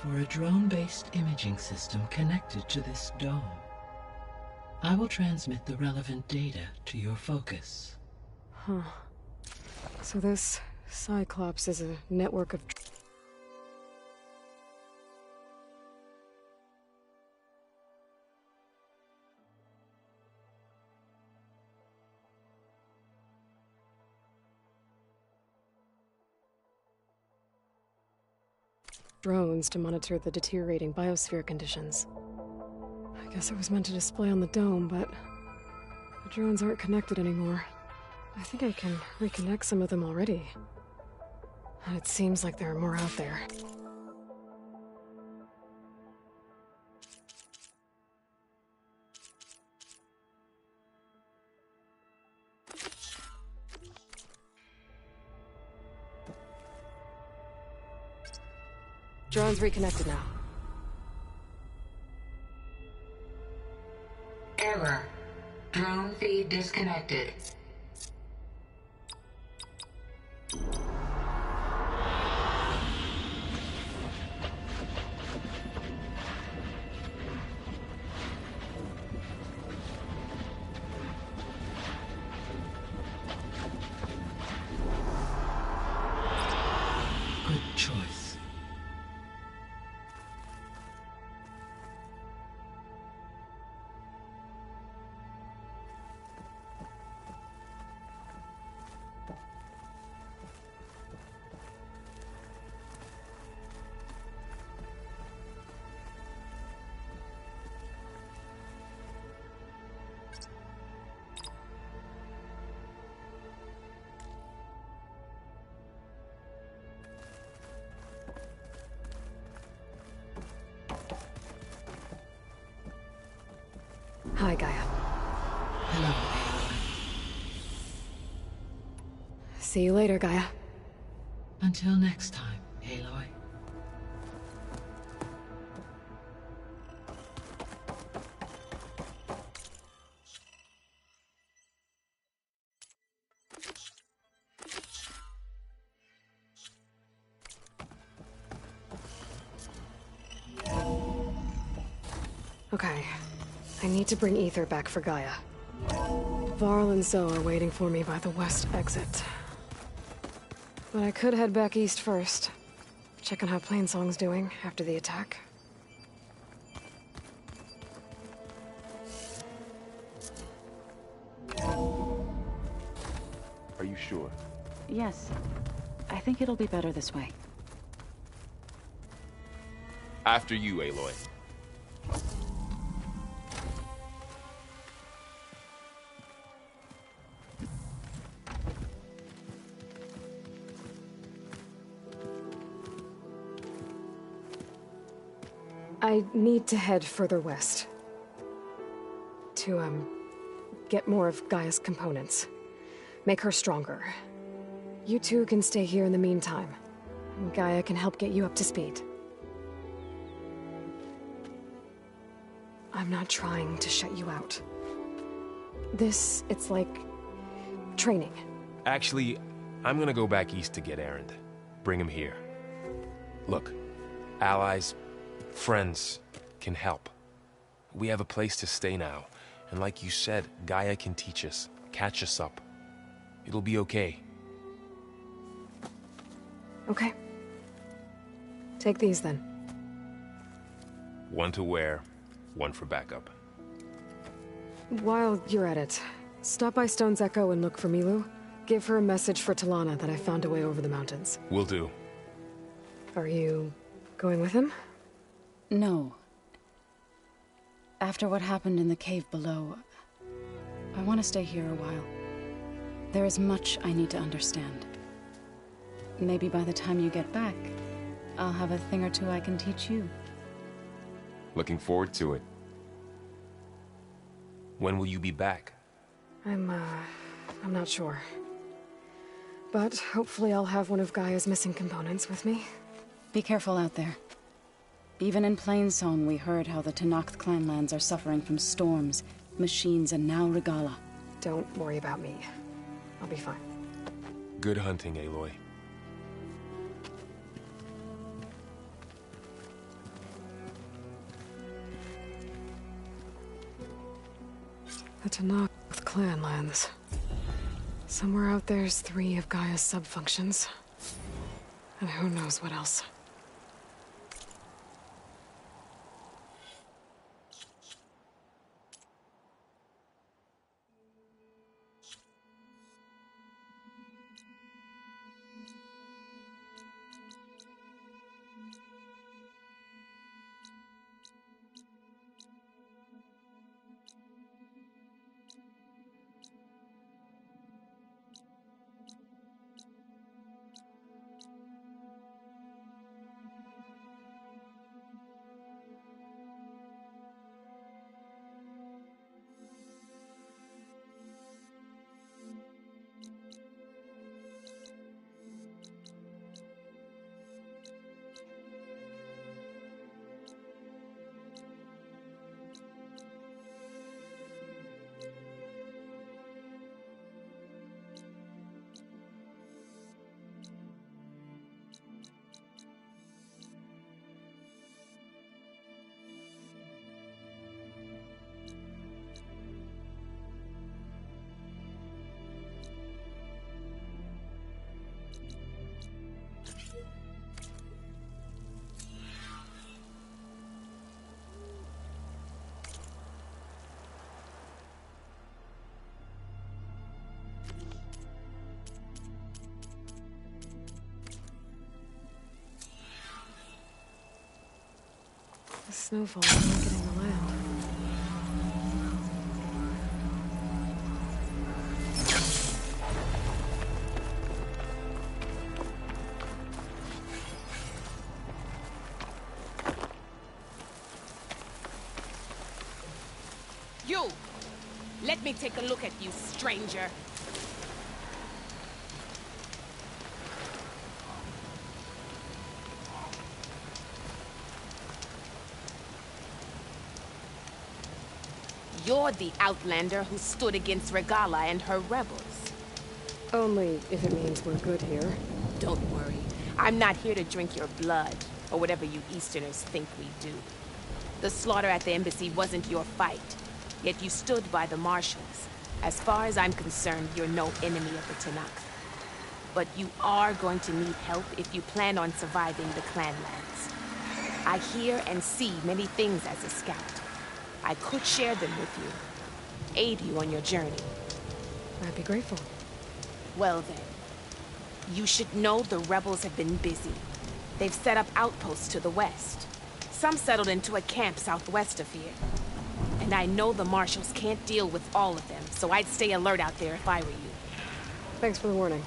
for a drone-based imaging system connected to this dome. I will transmit the relevant data to your focus. Huh. So this Cyclops is a network of... drones to monitor the deteriorating biosphere conditions. I guess it was meant to display on the dome, but the drones aren't connected anymore. I think I can reconnect some of them already. And it seems like there are more out there. Drone's reconnected now. Error. Drone feed disconnected. Good choice. Hi, Gaia. Hello, See you later, Gaia. Aloy. Until next time, Aloy. Okay. I need to bring Ether back for Gaia. Varl and Zoe are waiting for me by the west exit. But I could head back east first. Check on how Plainsong's doing after the attack. Are you sure? Yes. I think it'll be better this way. After you, Aloy. I need to head further west. To, get more of Gaia's components. Make her stronger. You two can stay here in the meantime. And Gaia can help get you up to speed. I'm not trying to shut you out. It's like... training. Actually, I'm gonna go back east to get Erend. Bring him here. Look, allies, friends can help. We have a place to stay now, and like you said, Gaia can teach us, catch us up. It'll be okay. Okay. Take these then. One to wear, one for backup. While you're at it, stop by Stone's Echo and look for Milu. Give her a message for Talana that I found a way over the mountains. Will do. Are you going with him? No. After what happened in the cave below, I want to stay here a while. There is much I need to understand. Maybe by the time you get back, I'll have a thing or two I can teach you. Looking forward to it. When will you be back? I'm not sure. But hopefully I'll have one of Gaia's missing components with me. Be careful out there. Even in Plainsong, we heard how the Tenakth clanlands are suffering from storms, machines, and now Regala. Don't worry about me. I'll be fine. Good hunting, Aloy. The Tanakh with clan lands. Somewhere out there's 3 of Gaia's subfunctions. And who knows what else. The snowfall is blanketing the land. You! Let me take a look at you, stranger. You're the outlander who stood against Regala and her rebels. Only if it means we're good here. Don't worry. I'm not here to drink your blood, or whatever you Easterners think we do. The slaughter at the embassy wasn't your fight, yet you stood by the marshals. As far as I'm concerned, you're no enemy of the Tanakh. But you are going to need help if you plan on surviving the clanlands. I hear and see many things as a scout. I could share them with you, aid you on your journey. I'd be grateful. Well then, you should know the rebels have been busy. They've set up outposts to the west. Some settled into a camp southwest of here. And I know the marshals can't deal with all of them, so I'd stay alert out there if I were you. Thanks for the warning.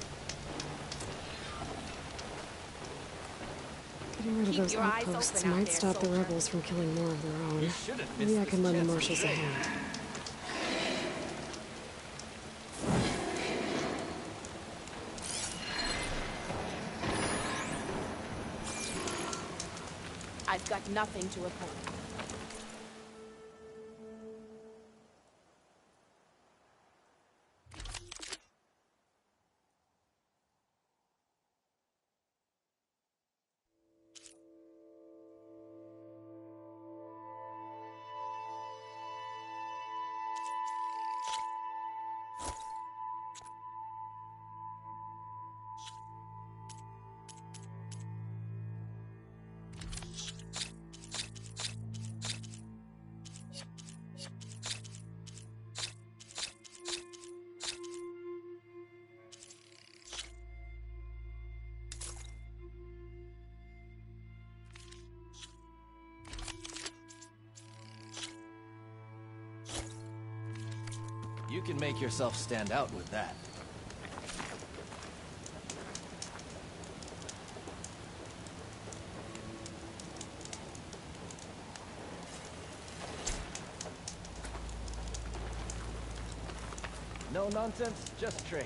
Getting rid of those outposts might stop the rebels from killing more of their own. Maybe I can lend the marshals a hand. I've got nothing to report. You can make yourself stand out with that. No nonsense, just trade.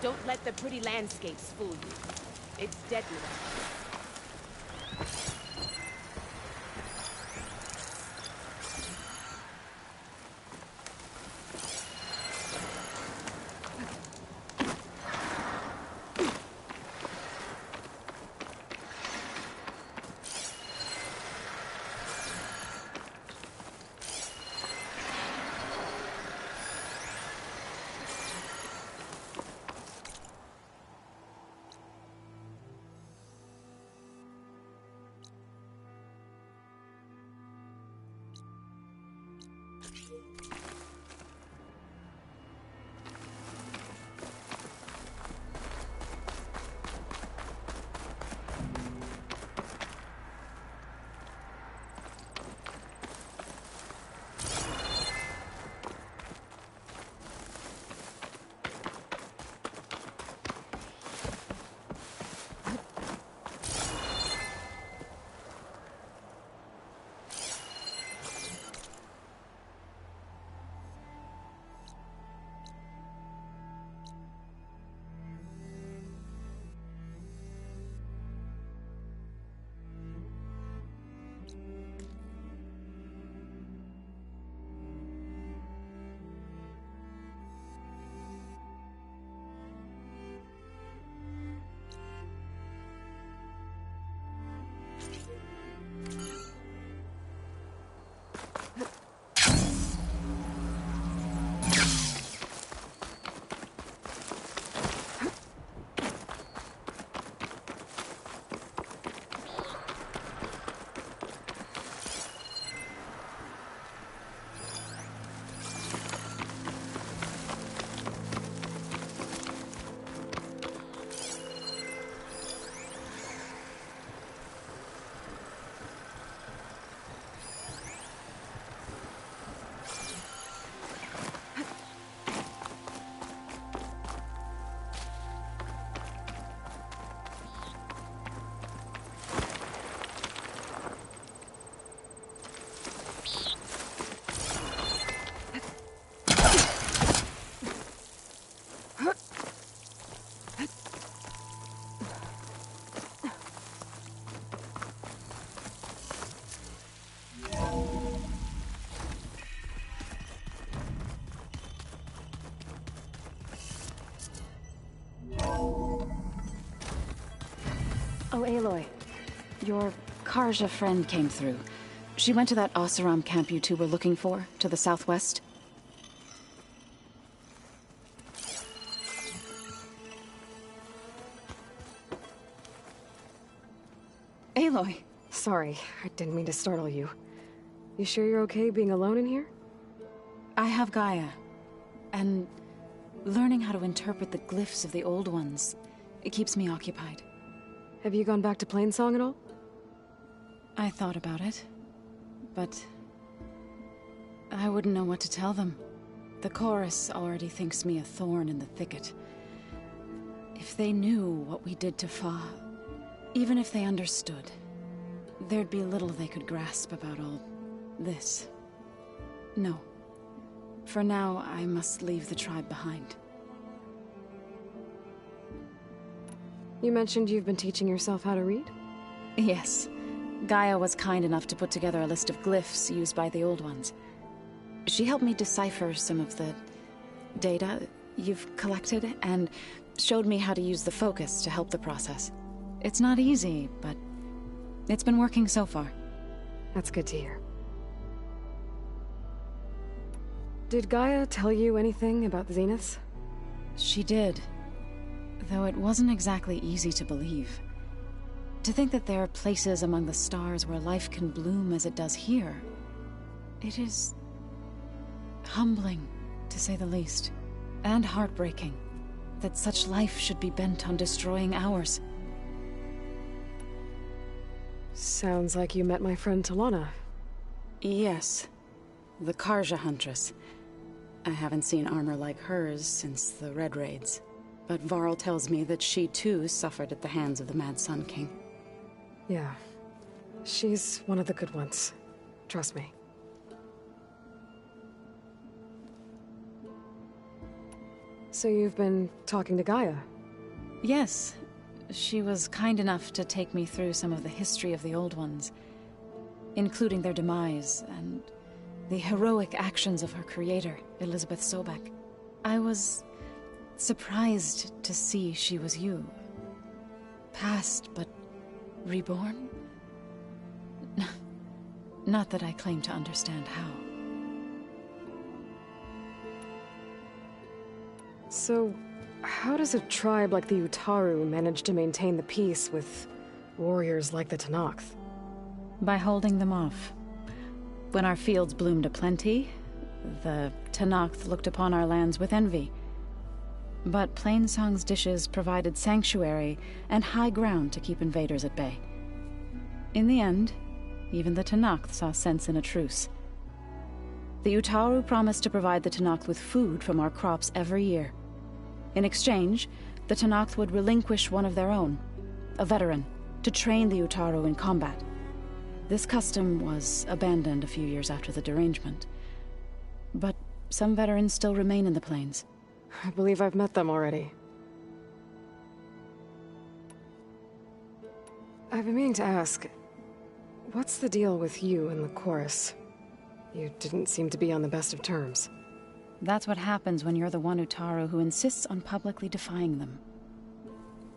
Don't let the pretty landscapes fool you. It's deadly. Your Karja friend came through. She went to that Oseram camp you two were looking for, to the southwest. Aloy! Sorry, I didn't mean to startle you. You sure you're okay being alone in here? I have Gaia, and learning how to interpret the glyphs of the old ones, it keeps me occupied. Have you gone back to Plainsong at all? I thought about it, but I wouldn't know what to tell them. The chorus already thinks me a thorn in the thicket. If they knew what we did to Fa, even if they understood, there'd be little they could grasp about all this. No. For now, I must leave the tribe behind. You mentioned you've been teaching yourself how to read? Yes. Gaia was kind enough to put together a list of glyphs used by the old ones. She helped me decipher some of the data you've collected, and showed me how to use the focus to help the process. It's not easy, but it's been working so far. That's good to hear. Did Gaia tell you anything about the Zeniths? She did. Though it wasn't exactly easy to believe. To think that there are places among the stars where life can bloom as it does here. It is humbling, to say the least. And heartbreaking that such life should be bent on destroying ours. Sounds like you met my friend Talana. Yes. The Karja Huntress. I haven't seen armor like hers since the Red Raids. But Varl tells me that she too suffered at the hands of the Mad Sun King. Yeah. She's one of the good ones. Trust me. So you've been talking to Gaia? Yes. She was kind enough to take me through some of the history of the Old Ones, including their demise and the heroic actions of her creator, Elizabeth Sobek. I was surprised to see she was you. Past, but reborn? Not that I claim to understand how. So, how does a tribe like the Utaru manage to maintain the peace with warriors like the Tenakth? By holding them off. When our fields bloomed aplenty, the Tenakth looked upon our lands with envy. But Plainsong's dishes provided sanctuary and high ground to keep invaders at bay. In the end, even the Tenakth saw sense in a truce. The Utaru promised to provide the Tenakth with food from our crops every year. In exchange, the Tenakth would relinquish one of their own, a veteran, to train the Utaru in combat. This custom was abandoned a few years after the derangement. But some veterans still remain in the plains. I believe I've met them already. I've been meaning to ask, what's the deal with you and the chorus? You didn't seem to be on the best of terms. That's what happens when you're the one Utaru who insists on publicly defying them.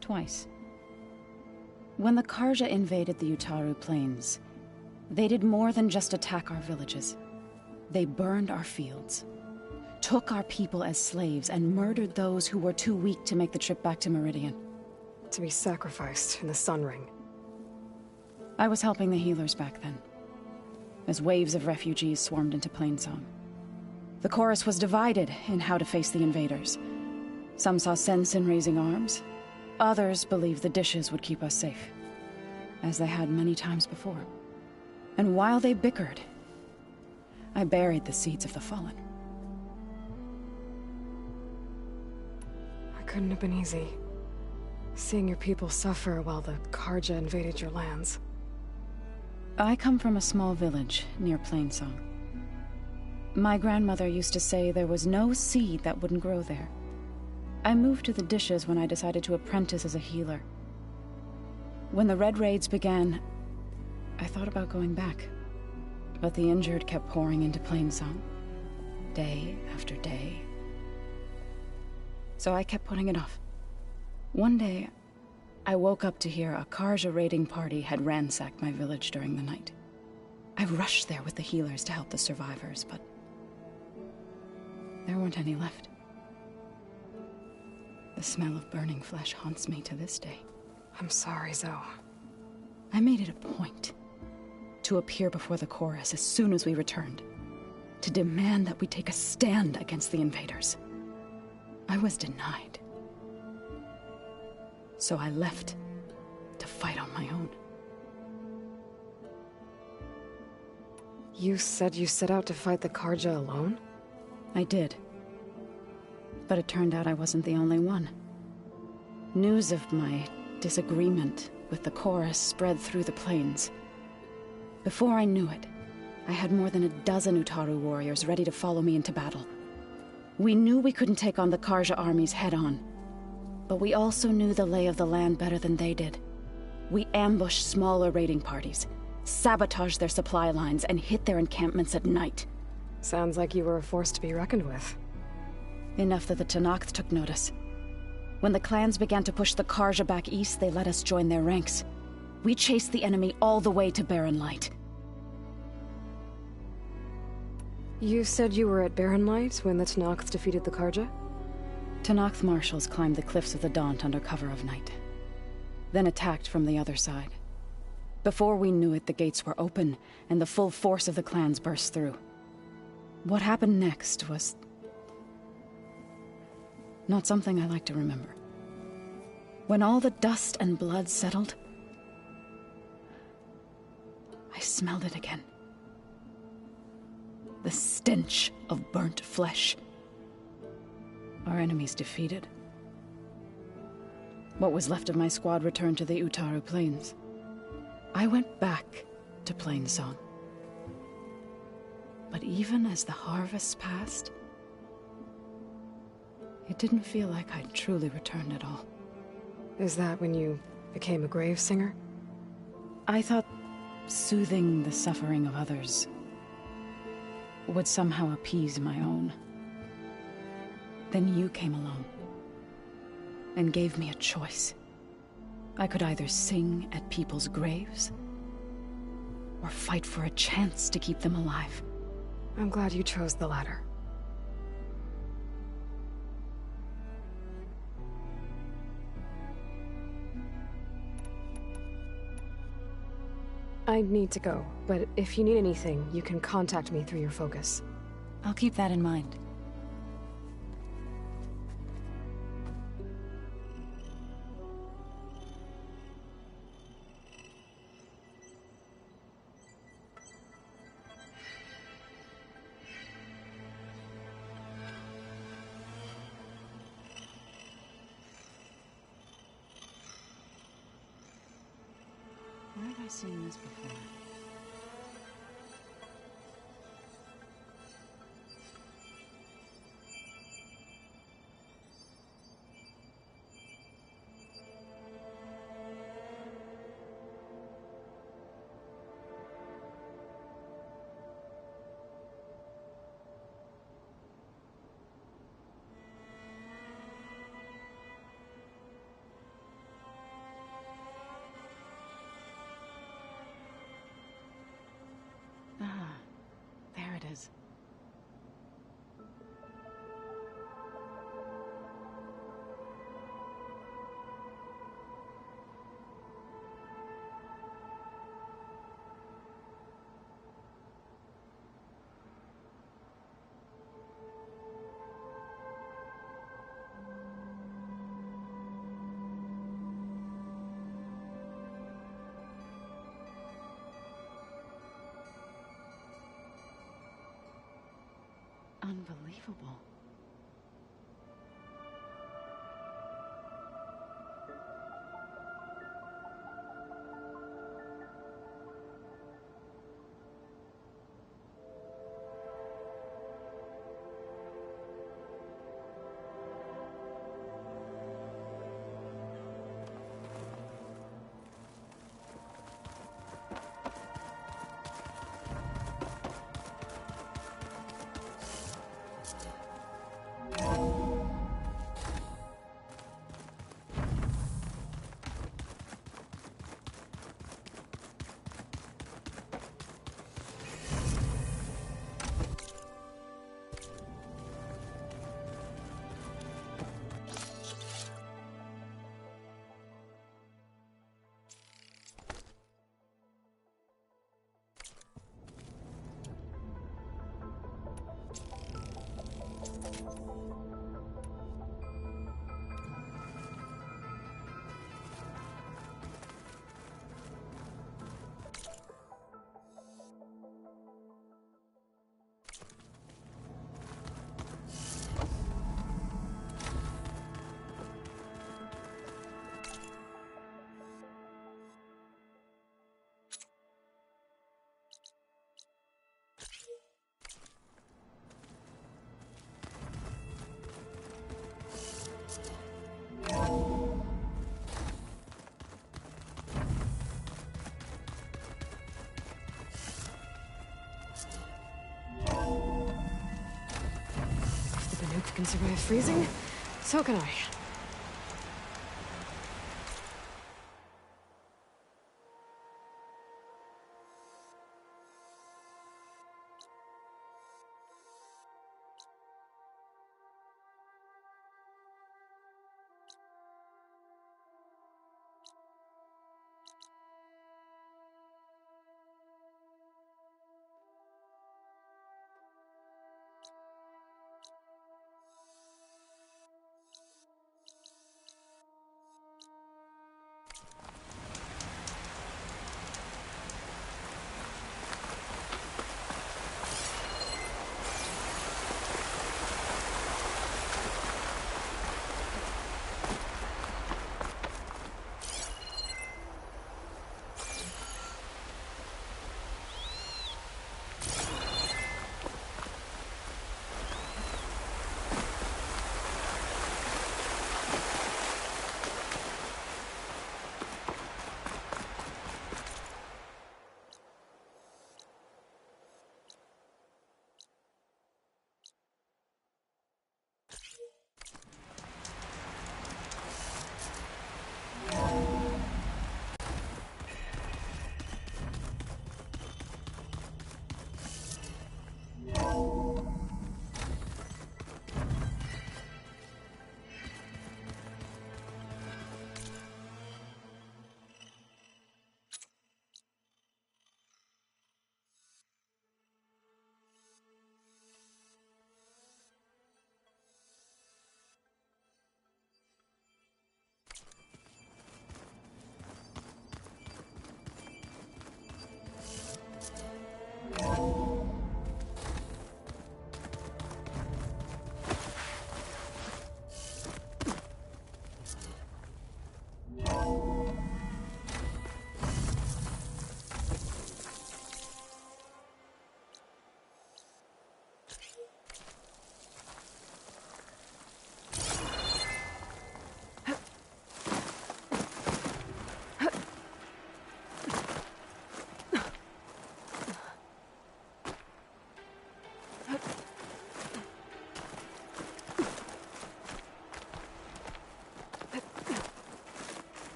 Twice. When the Karja invaded the Utaru plains, they did more than just attack our villages. They burned our fields, took our people as slaves, and murdered those who were too weak to make the trip back to Meridian. To be sacrificed in the Sun Ring. I was helping the healers back then, as waves of refugees swarmed into Plainsong. The chorus was divided in how to face the invaders. Some saw sense in raising arms. Others believed the dishes would keep us safe, as they had many times before. And while they bickered, I buried the seeds of the fallen. It couldn't have been easy. Seeing your people suffer while the Karja invaded your lands. I come from a small village near Plainsong. My grandmother used to say there was no seed that wouldn't grow there. I moved to the dishes when I decided to apprentice as a healer. When the Red Raids began, I thought about going back. But the injured kept pouring into Plainsong, day after day. So I kept putting it off. One day, I woke up to hear a Karja raiding party had ransacked my village during the night. I rushed there with the healers to help the survivors, but there weren't any left. The smell of burning flesh haunts me to this day. I'm sorry, Zoe. I made it a point to appear before the chorus as soon as we returned, to demand that we take a stand against the invaders. I was denied. So I left to fight on my own. You said you set out to fight the Karja alone? I did. But it turned out I wasn't the only one. News of my disagreement with the chorus spread through the plains. Before I knew it, I had more than a dozen Utaru warriors ready to follow me into battle. We knew we couldn't take on the Karja armies head-on, but we also knew the lay of the land better than they did. We ambushed smaller raiding parties, sabotaged their supply lines, and hit their encampments at night. Sounds like you were a force to be reckoned with. Enough that the Tenakth took notice. When the clans began to push the Karja back east, they let us join their ranks. We chased the enemy all the way to Barren Light. You said you were at Barren Light when the Tenakth defeated the Karja? Tenakth marshals climbed the cliffs of the Daunt under cover of night, then attacked from the other side. Before we knew it, the gates were open, and the full force of the clans burst through. What happened next was not something I like to remember. When all the dust and blood settled, I smelled it again. The stench of burnt flesh. Our enemies defeated. What was left of my squad returned to the Utaru Plains. I went back to Plainsong. But even as the harvests passed, it didn't feel like I'd truly returned at all. Is that when you became a grave singer? I thought soothing the suffering of others would somehow appease my own. Then you came along and gave me a choice. I could either sing at people's graves or fight for a chance to keep them alive. I'm glad you chose the latter. I need to go, but if you need anything, you can contact me through your focus. I'll keep that in mind. Where have I seen this before? Ah, there it is. Unbelievable. can survive freezing, so can I.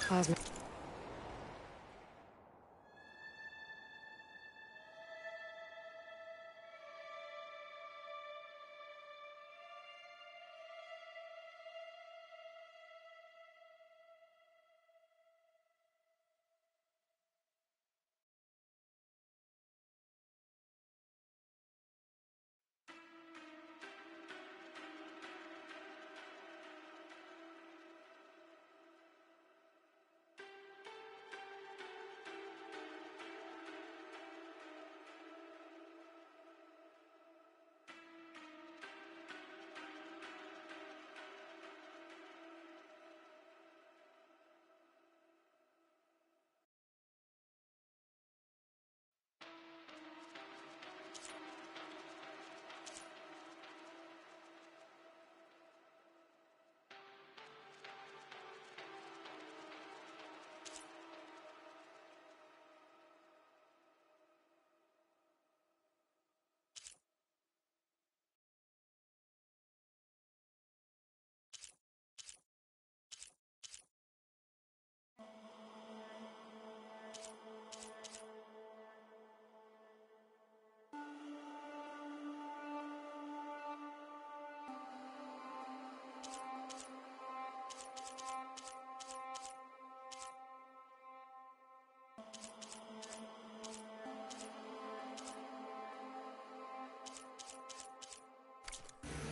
Plasma.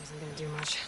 Isn't gonna do much.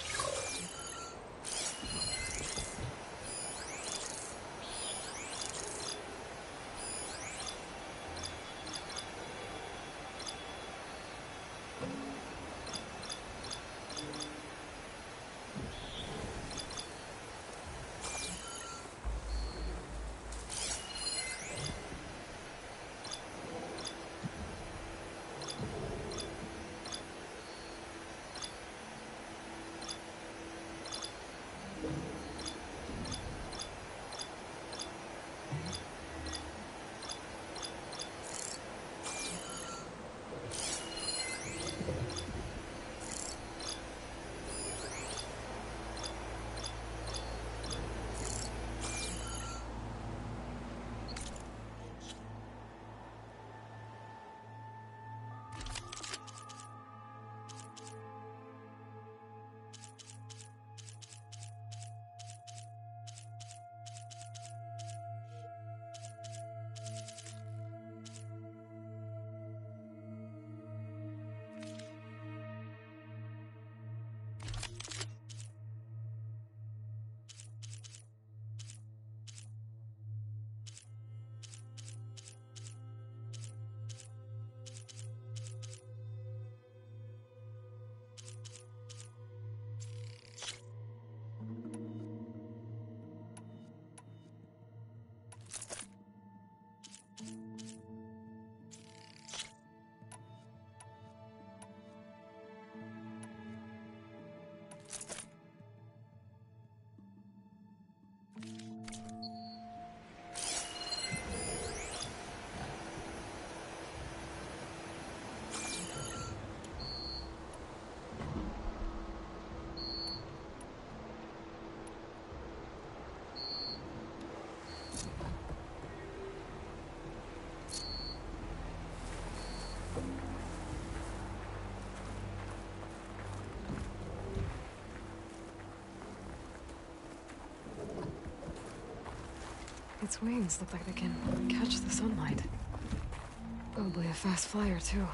Its wings look like they can catch the sunlight. Probably a fast flyer, too.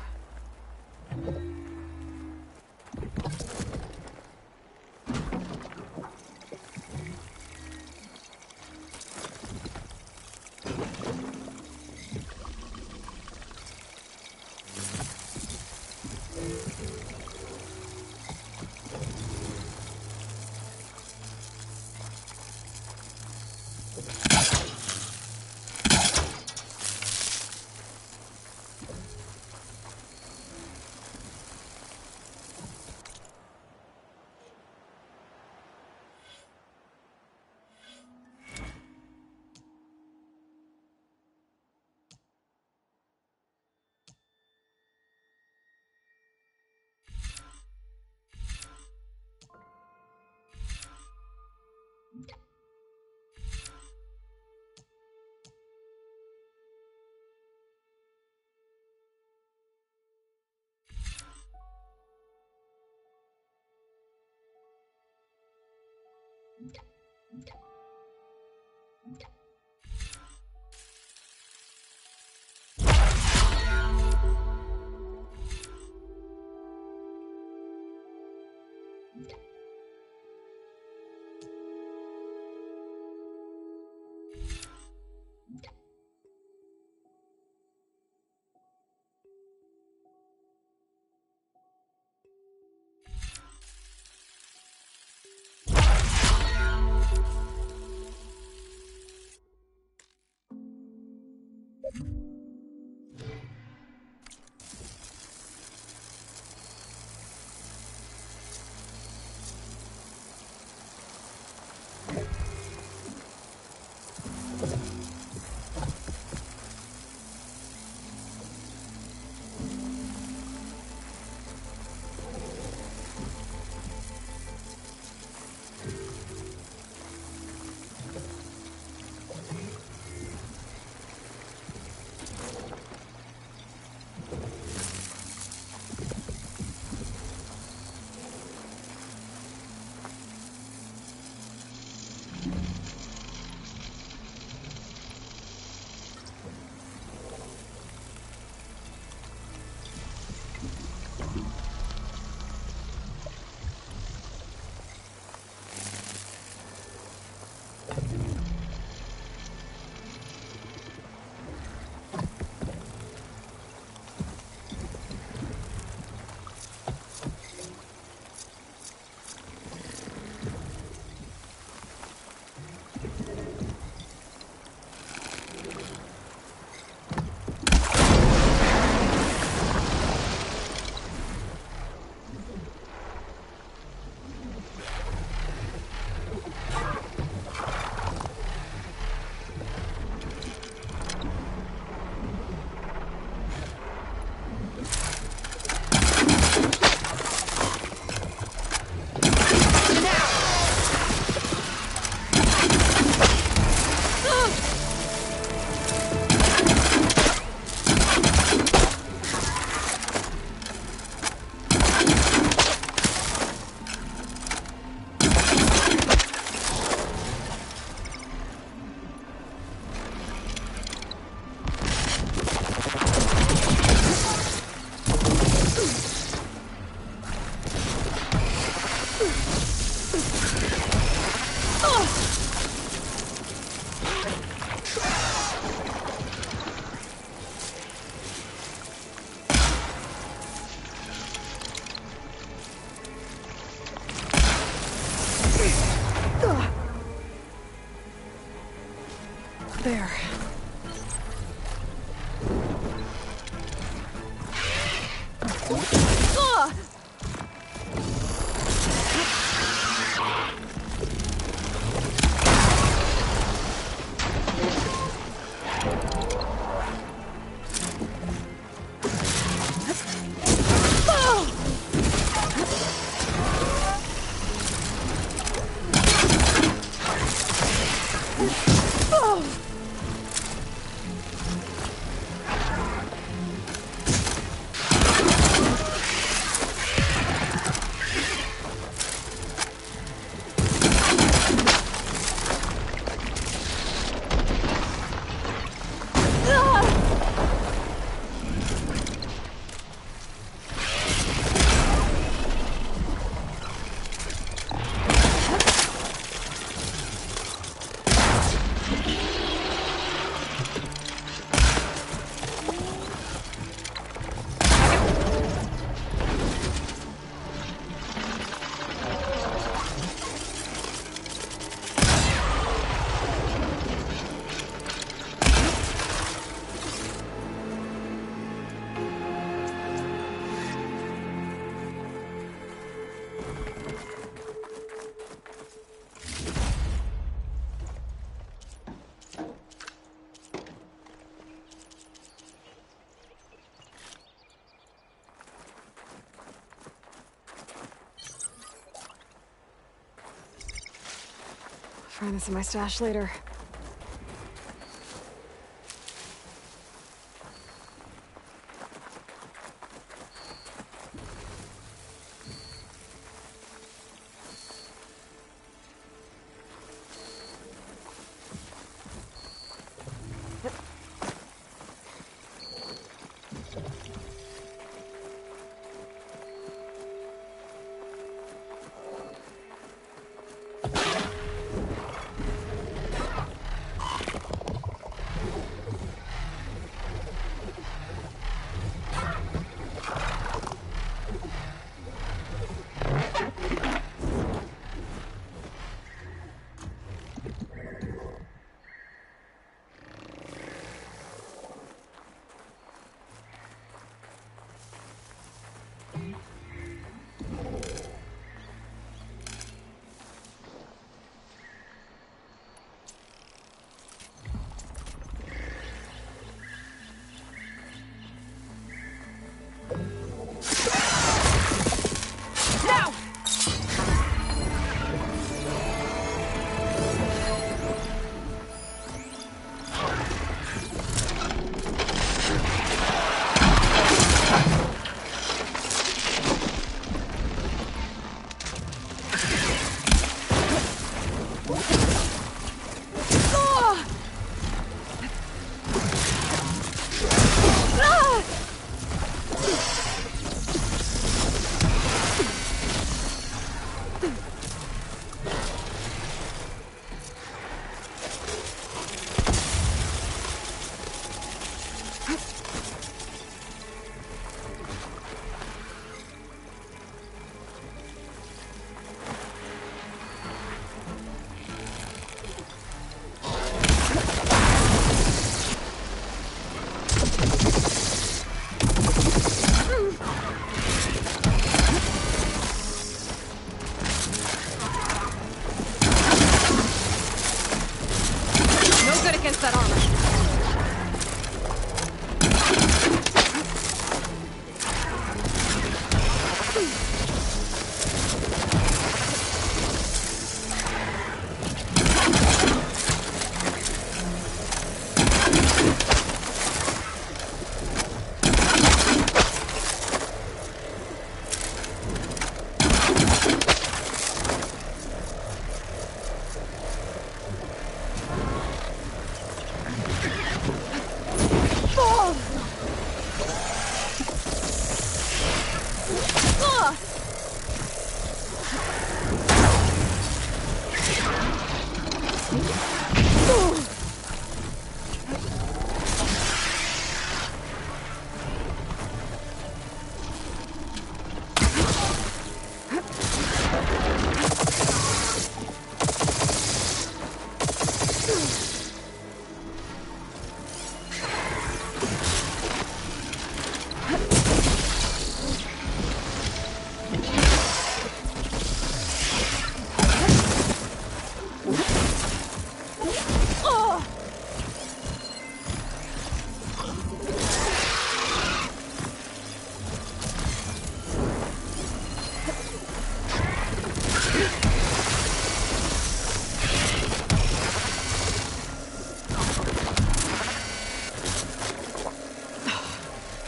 find this in my stash later.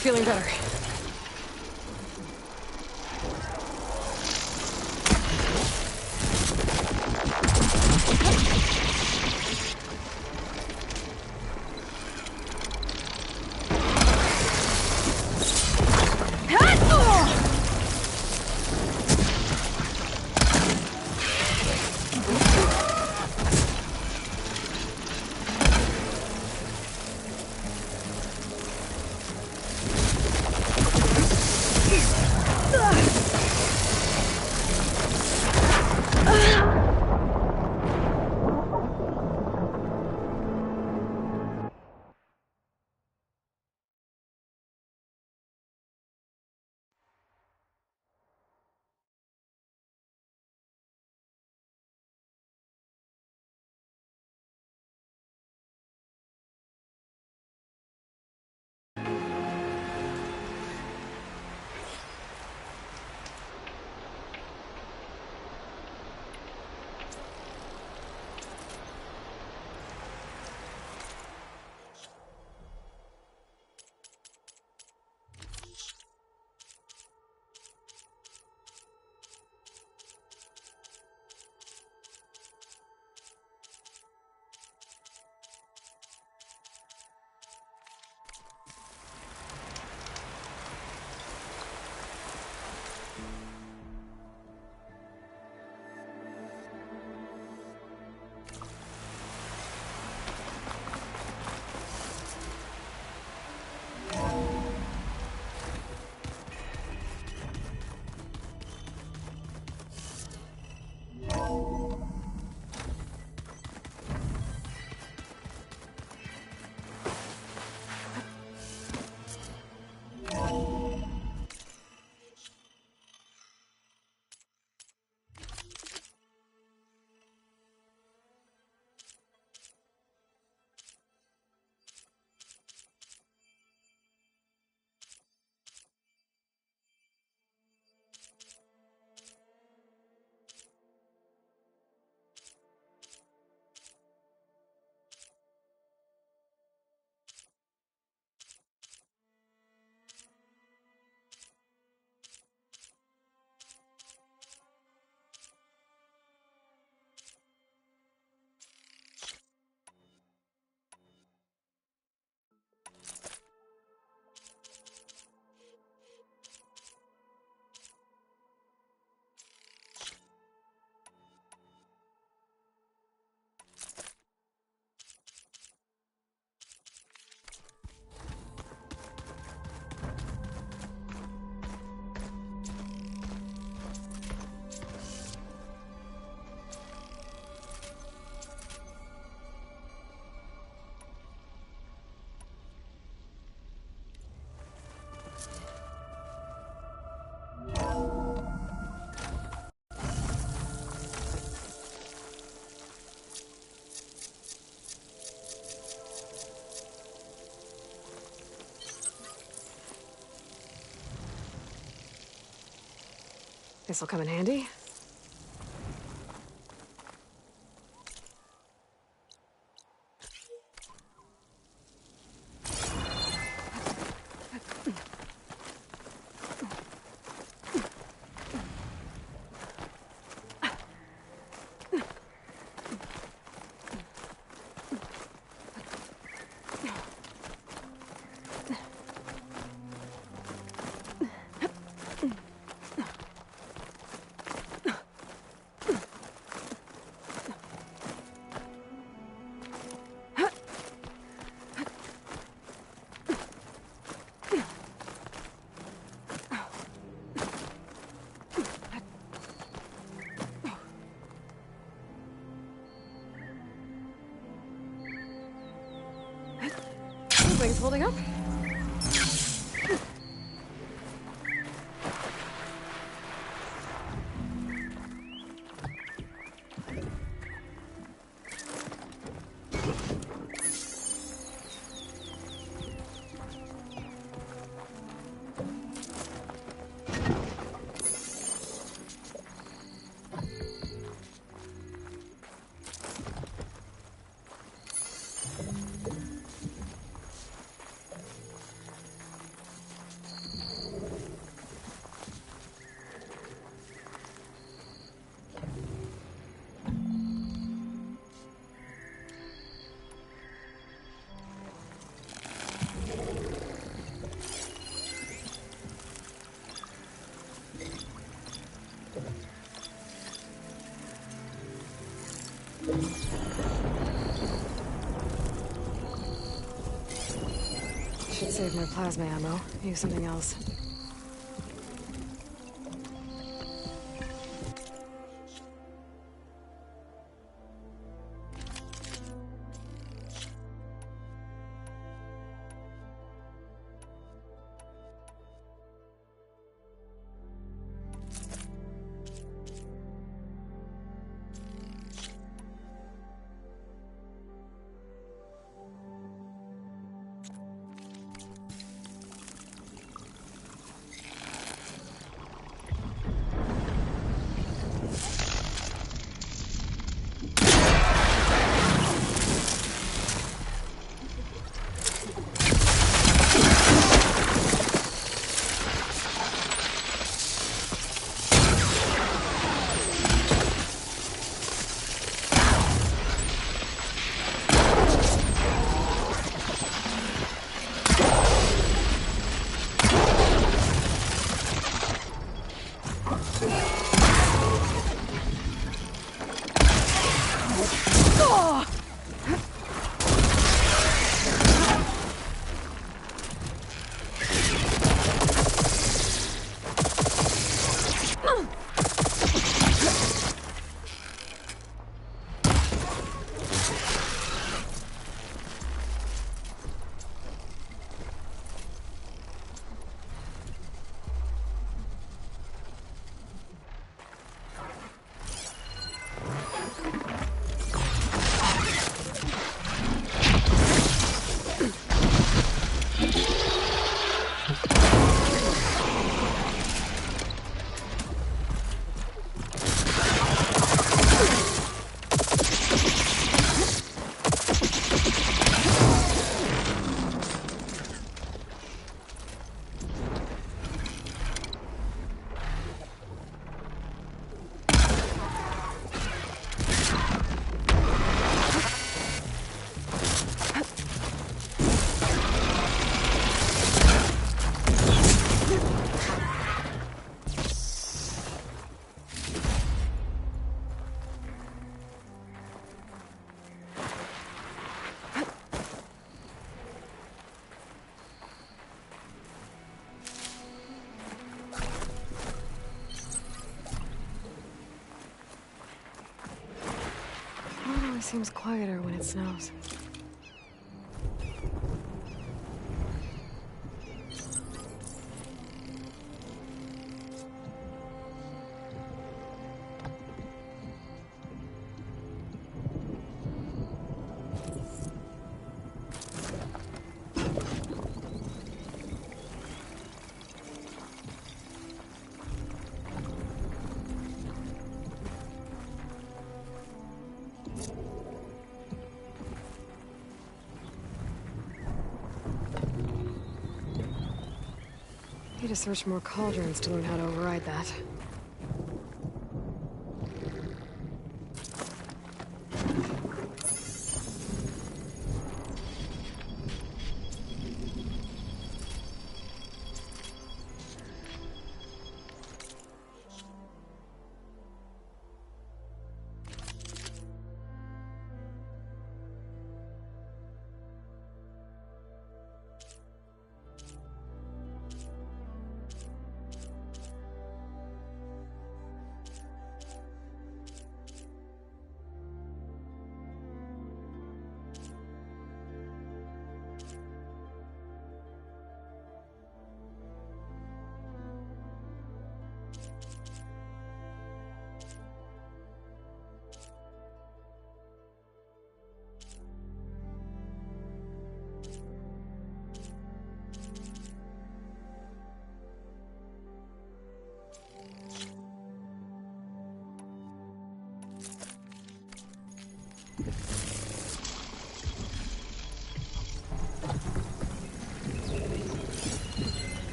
Feeling better. This'll come in handy. Wings holding up? Should save my plasma ammo. Use something else. Seems quieter when it snows. Need to search more cauldrons to learn how to override that.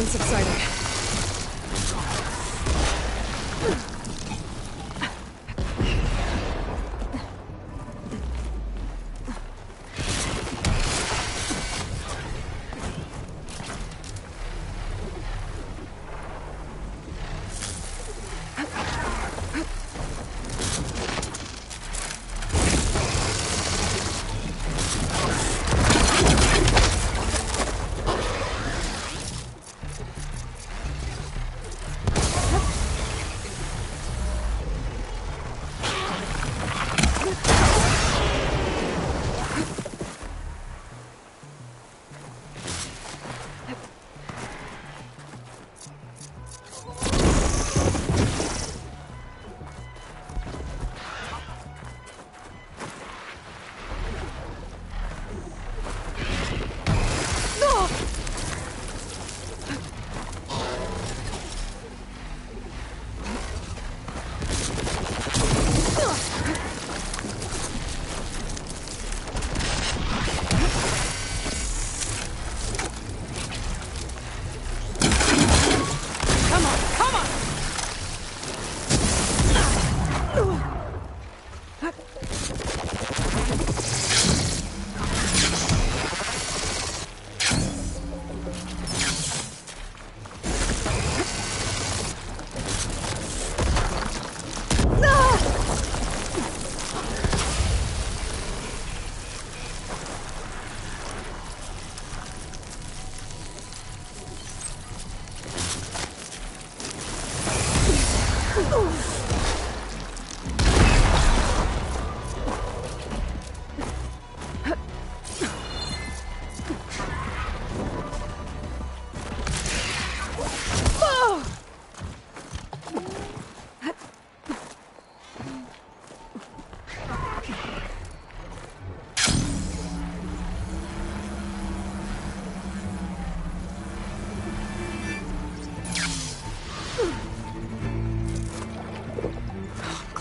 Subsiding.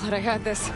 Glad I had this.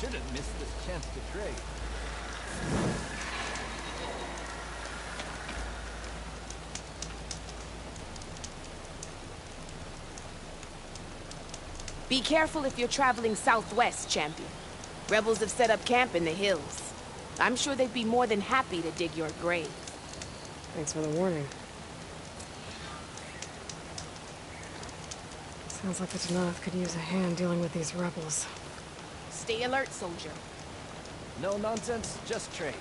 Shouldn't miss this chance to trade. Be careful if you're traveling southwest, champion. Rebels have set up camp in the hills. I'm sure they'd be more than happy to dig your grave. Thanks for the warning. Sounds like the Tanath could use a hand dealing with these rebels. Stay alert, soldier. No nonsense, just trade.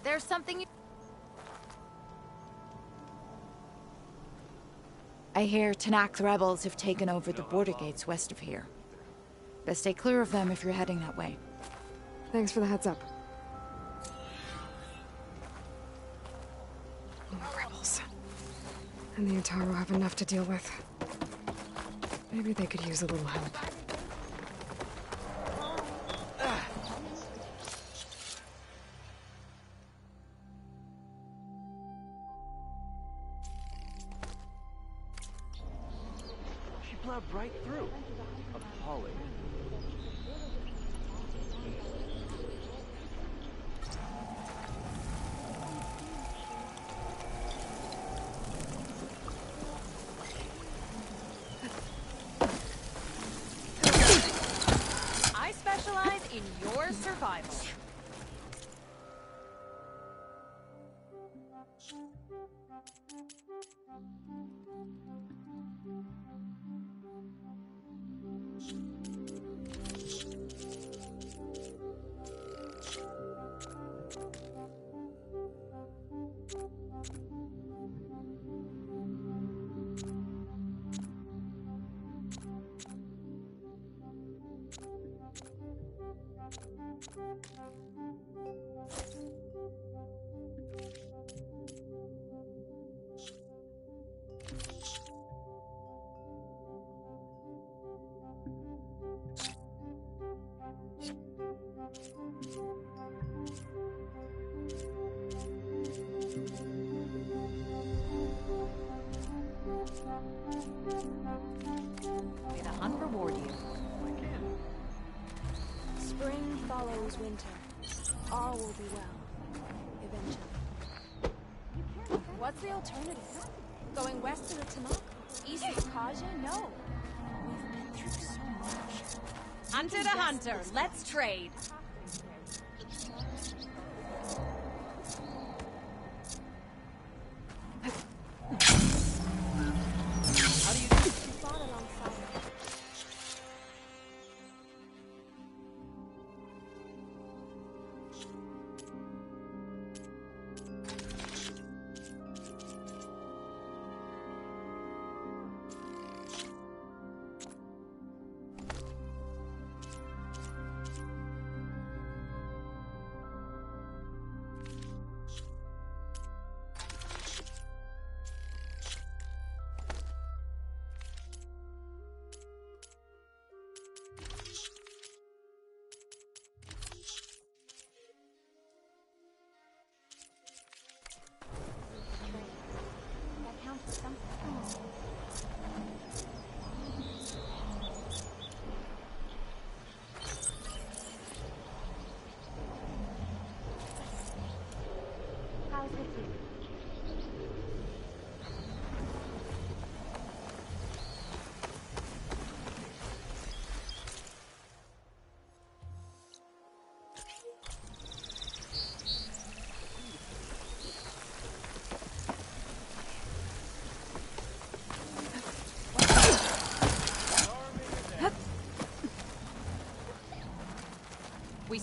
There's something you... I hear Tanakh rebels have taken over the border gates west of here. Best stay clear of them if you're heading that way. Thanks for the heads up. More rebels. And the Utaru have enough to deal with. Maybe they could use a little help. She plowed right through. Appalling. I specialize in your survival. May the hunt reward you. Spring follows winter. All will be well. Eventually. What's the alternative? Going west to the Tanakh? East of Kaja? No. We've been through so much. Hunter to hunter, let's trade. How do you do? We fought alongside her.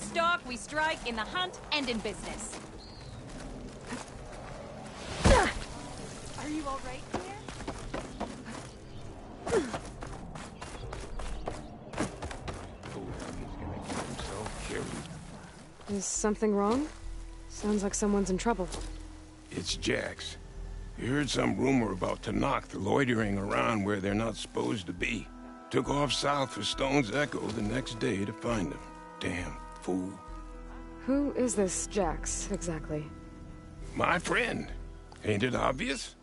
stalk, we strike, in the hunt, and in business. Are you all right here? Is something wrong? Sounds like someone's in trouble. It's Jax. He heard some rumor about Tanakh loitering around where they're not supposed to be. Took off south for Stone's Echo the next day to find them. Damn fool. Who is this Jax, exactly? My friend. Ain't it obvious?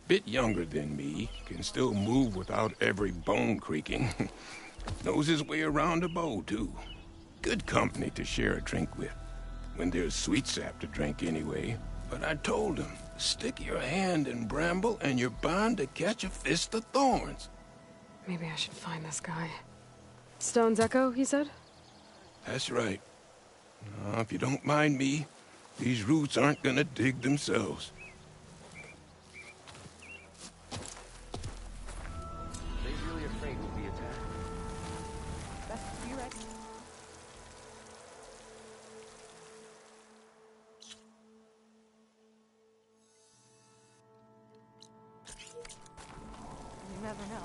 Bit younger than me, can still move without every bone creaking. Knows his way around a bow, too. Good company to share a drink with. When there's sweet sap to drink anyway. But I told him, stick your hand in bramble and you're bound to catch a fist of thorns. Maybe I should find this guy. Stone's Echo, he said? That's right. Now, if you don't mind me, these roots aren't gonna dig themselves. They're really afraid we'll be attacked. Best be ready. You never know.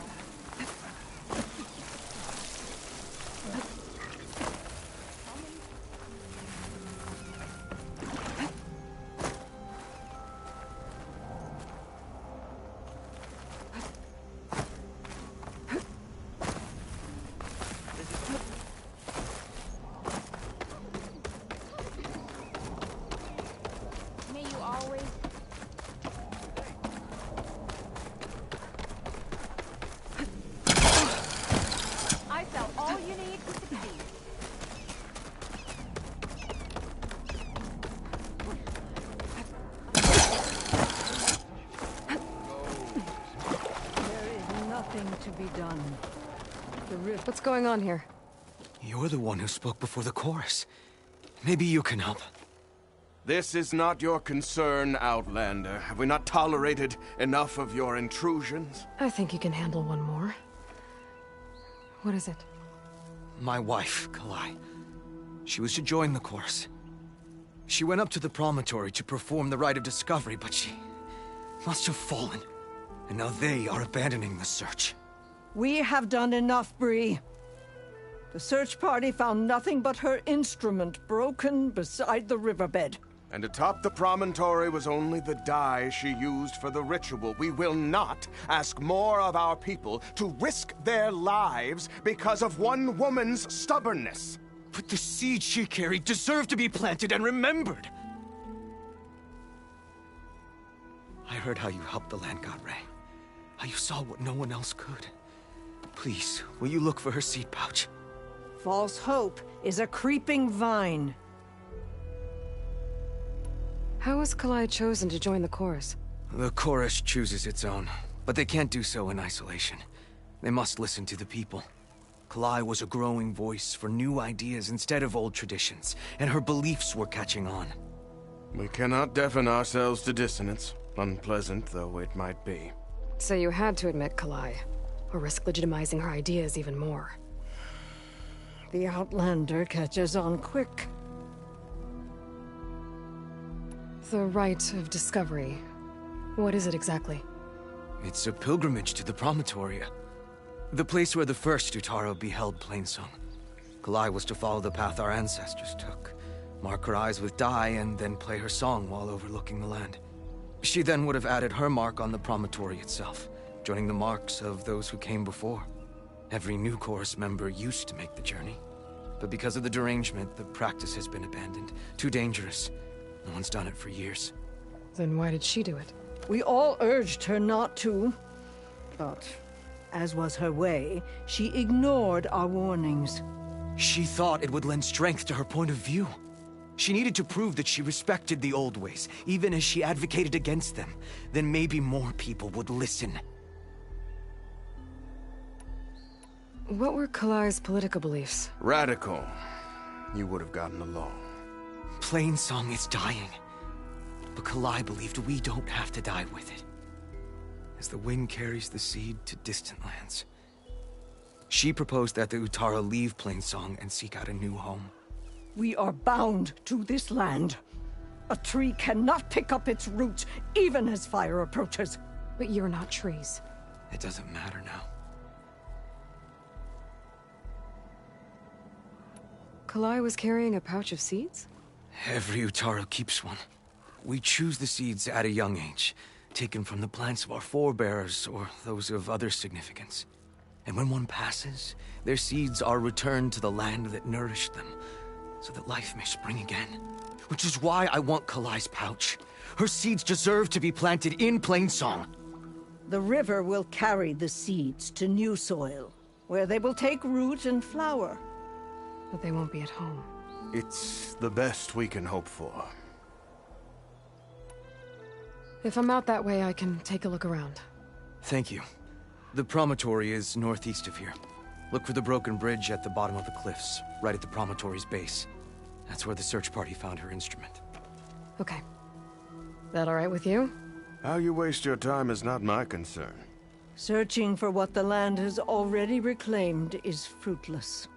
May you always... I sell all you need to succeed. There is nothing to be done. The rift... What's going on here? You're the one who spoke before the chorus. Maybe you can help. This is not your concern, Outlander. Have we not tolerated enough of your intrusions? I think you can handle one more. What is it? My wife, Kalai. She was to join the chorus. She went up to the promontory to perform the rite of discovery, but she must have fallen. And now they are abandoning the search. We have done enough, Bree. The search party found nothing but her instrument broken beside the riverbed. And atop the promontory was only the dye she used for the ritual. We will not ask more of our people to risk their lives because of one woman's stubbornness. But the seed she carried deserved to be planted and remembered. I heard how you helped the land god Ray. How you saw what no one else could. Please, will you look for her seed pouch? False hope is a creeping vine. How was Kalai chosen to join the chorus? The chorus chooses its own, but they can't do so in isolation. They must listen to the people. Kalai was a growing voice for new ideas instead of old traditions, and her beliefs were catching on. We cannot deafen ourselves to dissonance, unpleasant though it might be. So you had to admit Kalai, or risk legitimizing her ideas even more. The Outlander catches on quick. The rite of discovery. What is it exactly? It's a pilgrimage to the promontory. The place where the first Utaro beheld Plainsong. Kalai was to follow the path our ancestors took. Mark her eyes with dye and then play her song while overlooking the land. She then would have added her mark on the promontory itself, joining the marks of those who came before. Every new chorus member used to make the journey. But because of the derangement, the practice has been abandoned. Too dangerous. No one's done it for years. Then why did she do it? We all urged her not to. But, as was her way, she ignored our warnings. She thought it would lend strength to her point of view. She needed to prove that she respected the old ways, even as she advocated against them. Then maybe more people would listen. What were Kalai's political beliefs? Radical. You would have gotten along. Plainsong is dying. But Kalai believed we don't have to die with it. As the wind carries the seed to distant lands. She proposed that the Utara leave Plainsong and seek out a new home. We are bound to this land. A tree cannot pick up its roots, even as fire approaches. But you're not trees. It doesn't matter now. Kalai was carrying a pouch of seeds? Every Utaro keeps one. We choose the seeds at a young age, taken from the plants of our forebears or those of other significance. And when one passes, their seeds are returned to the land that nourished them, so that life may spring again. Which is why I want Kalai's pouch. Her seeds deserve to be planted in Plainsong. The river will carry the seeds to new soil, where they will take root and flower. But they won't be at home. It's the best we can hope for. If I'm out that way, I can take a look around. Thank you. The promontory is northeast of here. Look for the broken bridge at the bottom of the cliffs, right at the promontory's base. That's where the search party found her instrument. Okay. That all right with you? How you waste your time is not my concern. Searching for what the land has already reclaimed is fruitless.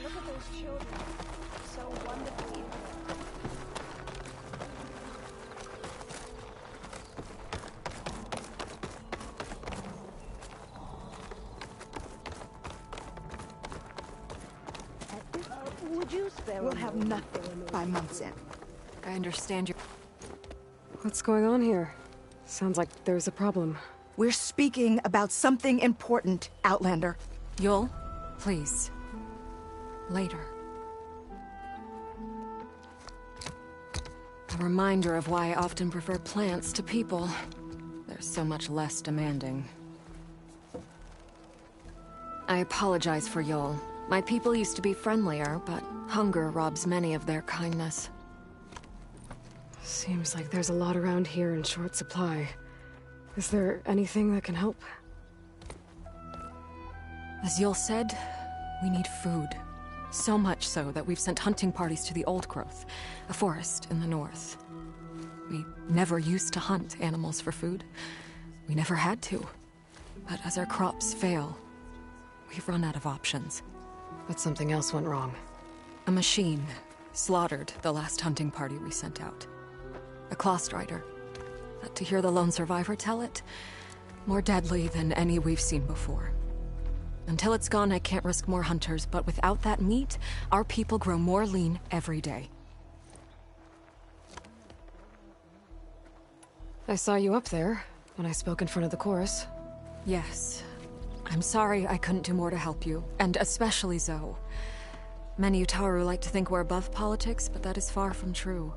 Look at those children. So wonderfully innocent. Would you spare We'll have nothing by month's end. I understand you. What's going on here? Sounds like there's a problem. We're speaking about something important, Outlander. Yul, please. Later. A reminder of why I often prefer plants to people. They're so much less demanding. I apologize for Yul. My people used to be friendlier, but hunger robs many of their kindness. Seems like there's a lot around here in short supply. Is there anything that can help? As Yul said, we need food. So much so that we've sent hunting parties to the Old Growth, a forest in the north. We never used to hunt animals for food. We never had to. But as our crops fail, we've run out of options. But something else went wrong. A machine slaughtered the last hunting party we sent out. A Clawstrider. But to hear the lone survivor tell it, more deadly than any we've seen before. Until it's gone, I can't risk more hunters, but without that meat, our people grow more lean every day. I saw you up there when I spoke in front of the chorus. Yes. I'm sorry I couldn't do more to help you, and especially Zoe. Many Utaru like to think we're above politics, but that is far from true.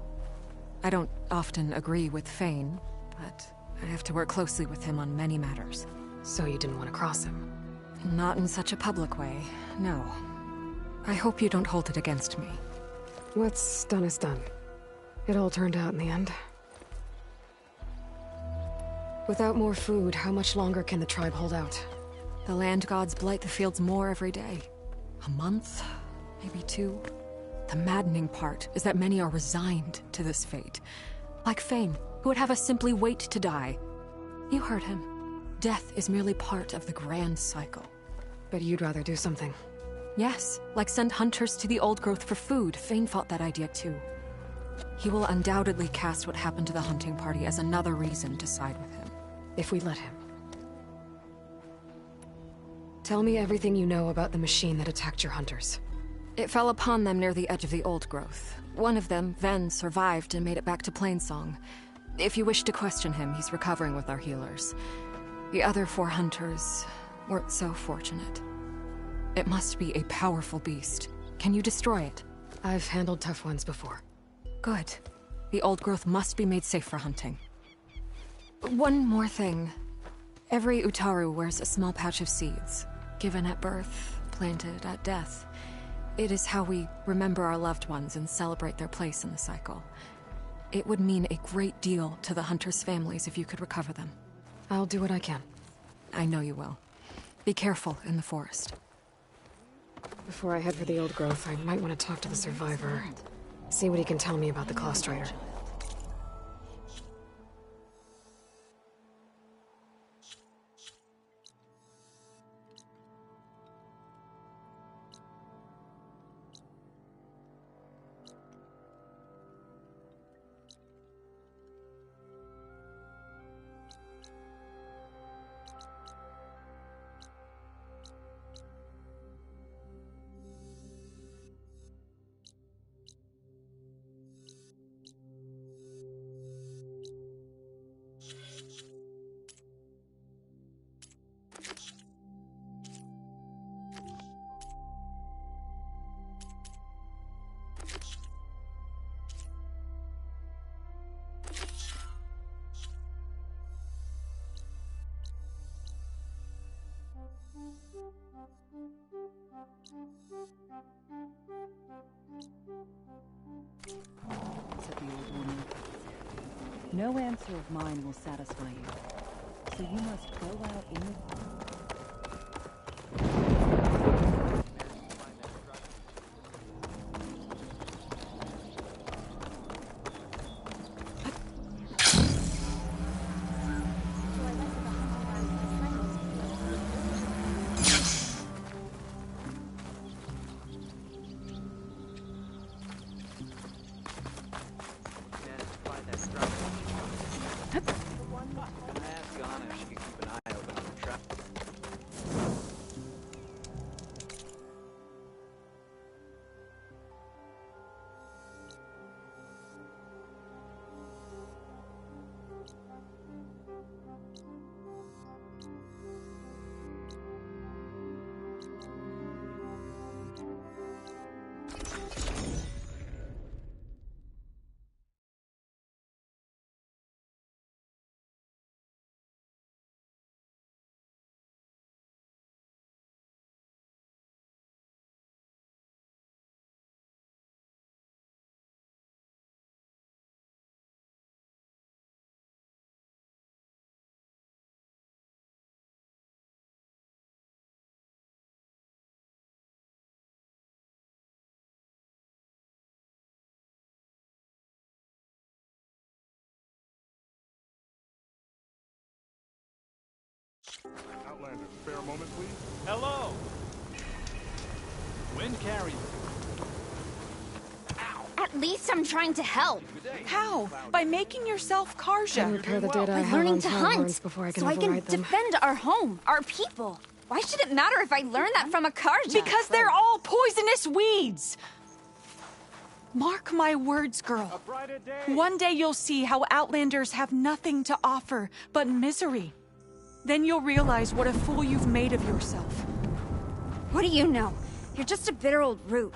I don't often agree with Fane, but I have to work closely with him on many matters. So you didn't want to cross him? Not in such a public way, no. I hope you don't hold it against me. What's done is done. It all turned out in the end. Without more food, how much longer can the tribe hold out? The land gods blight the fields more every day. A month? Maybe 2? The maddening part is that many are resigned to this fate. Like Fane, who would have us simply wait to die. You heard him. Death is merely part of the grand cycle. But you'd rather do something. Yes, like send hunters to the Old Growth for food. Fane fought that idea too. He will undoubtedly cast what happened to the hunting party as another reason to side with him. If we let him. Tell me everything you know about the machine that attacked your hunters. It fell upon them near the edge of the Old Growth. One of them, Ven, survived and made it back to Plainsong. If you wish to question him, he's recovering with our healers. The other 4 hunters weren't so fortunate. It must be a powerful beast. Can you destroy it? I've handled tough ones before. Good. The Old Growth must be made safe for hunting. One more thing. Every Utaru wears a small pouch of seeds, given at birth, planted at death. It is how we remember our loved ones and celebrate their place in the cycle. It would mean a great deal to the hunters' families if you could recover them. I'll do what I can. I know you will. Be careful in the forest. Before I head for the Old Growth, I might want to talk to the survivor. See what he can tell me about the Clawstrider. No answer of mine will satisfy you. So you must go out in the... Outlander, spare a moment, please. Hello! Wind carrier. At least I'm trying to help. How? By making yourself Karja. Repair the data I By have learning on to power hunt, horns before I can so I can override them. defend our home, our people. Why should it matter if I learn that from a Karja? Because they're all poisonous weeds! Mark my words, girl. One day you'll see how Outlanders have nothing to offer but misery. Then you'll realize what a fool you've made of yourself. What do you know? You're just a bitter old root.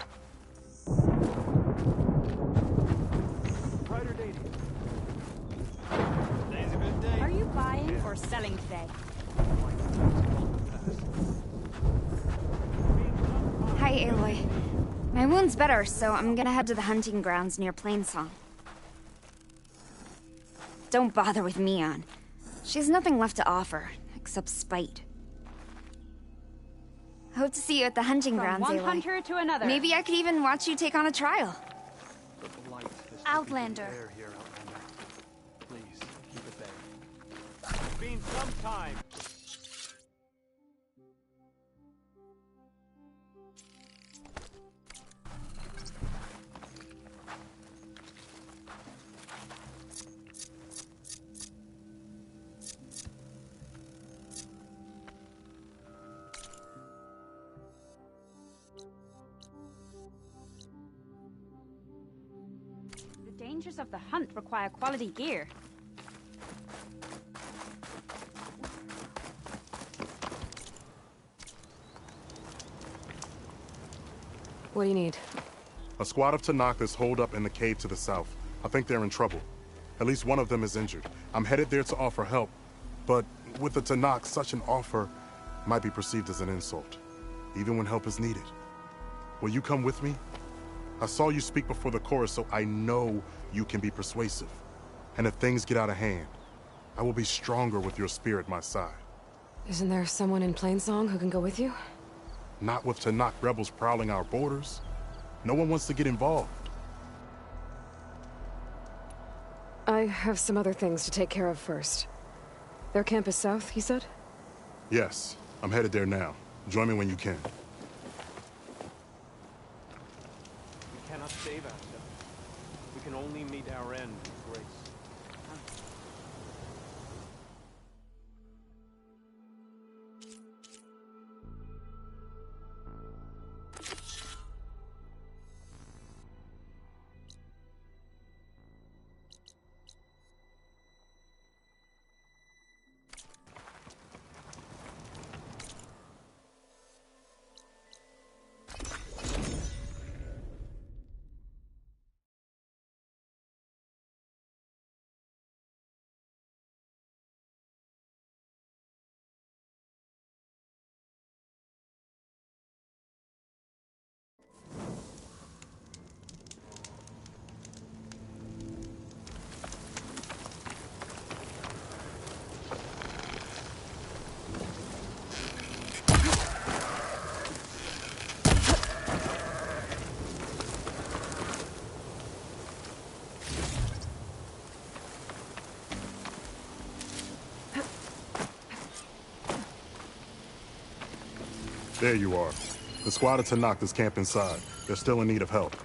Are you buying or selling today? Hi, Aloy. My wound's better, so I'm gonna head to the hunting grounds near Plainsong. Don't bother with Mion. She has nothing left to offer, except spite. Hope to see you at the hunting grounds, From Aloy. one hunter to another. Maybe I could even watch you take on a trial. Outlander. Please, keep it there. It's been some time. The dangers of the hunt require quality gear. What do you need? A squad of Tanakh is holed up in the cave to the south. I think they're in trouble. At least one of them is injured. I'm headed there to offer help, but with the Tanakh, such an offer might be perceived as an insult, even when help is needed. Will you come with me? I saw you speak before the chorus, so I know you can be persuasive. And if things get out of hand, I will be stronger with your spear at my side. Isn't there someone in Plainsong who can go with you? Not with Tanakh rebels prowling our borders. No one wants to get involved. I have some other things to take care of first. Their camp is south, he said? Yes, I'm headed there now. Join me when you can. We cannot save ourselves. We can only meet our end with grace. There you are. The squad of Tanakh is camped inside. They're still in need of help.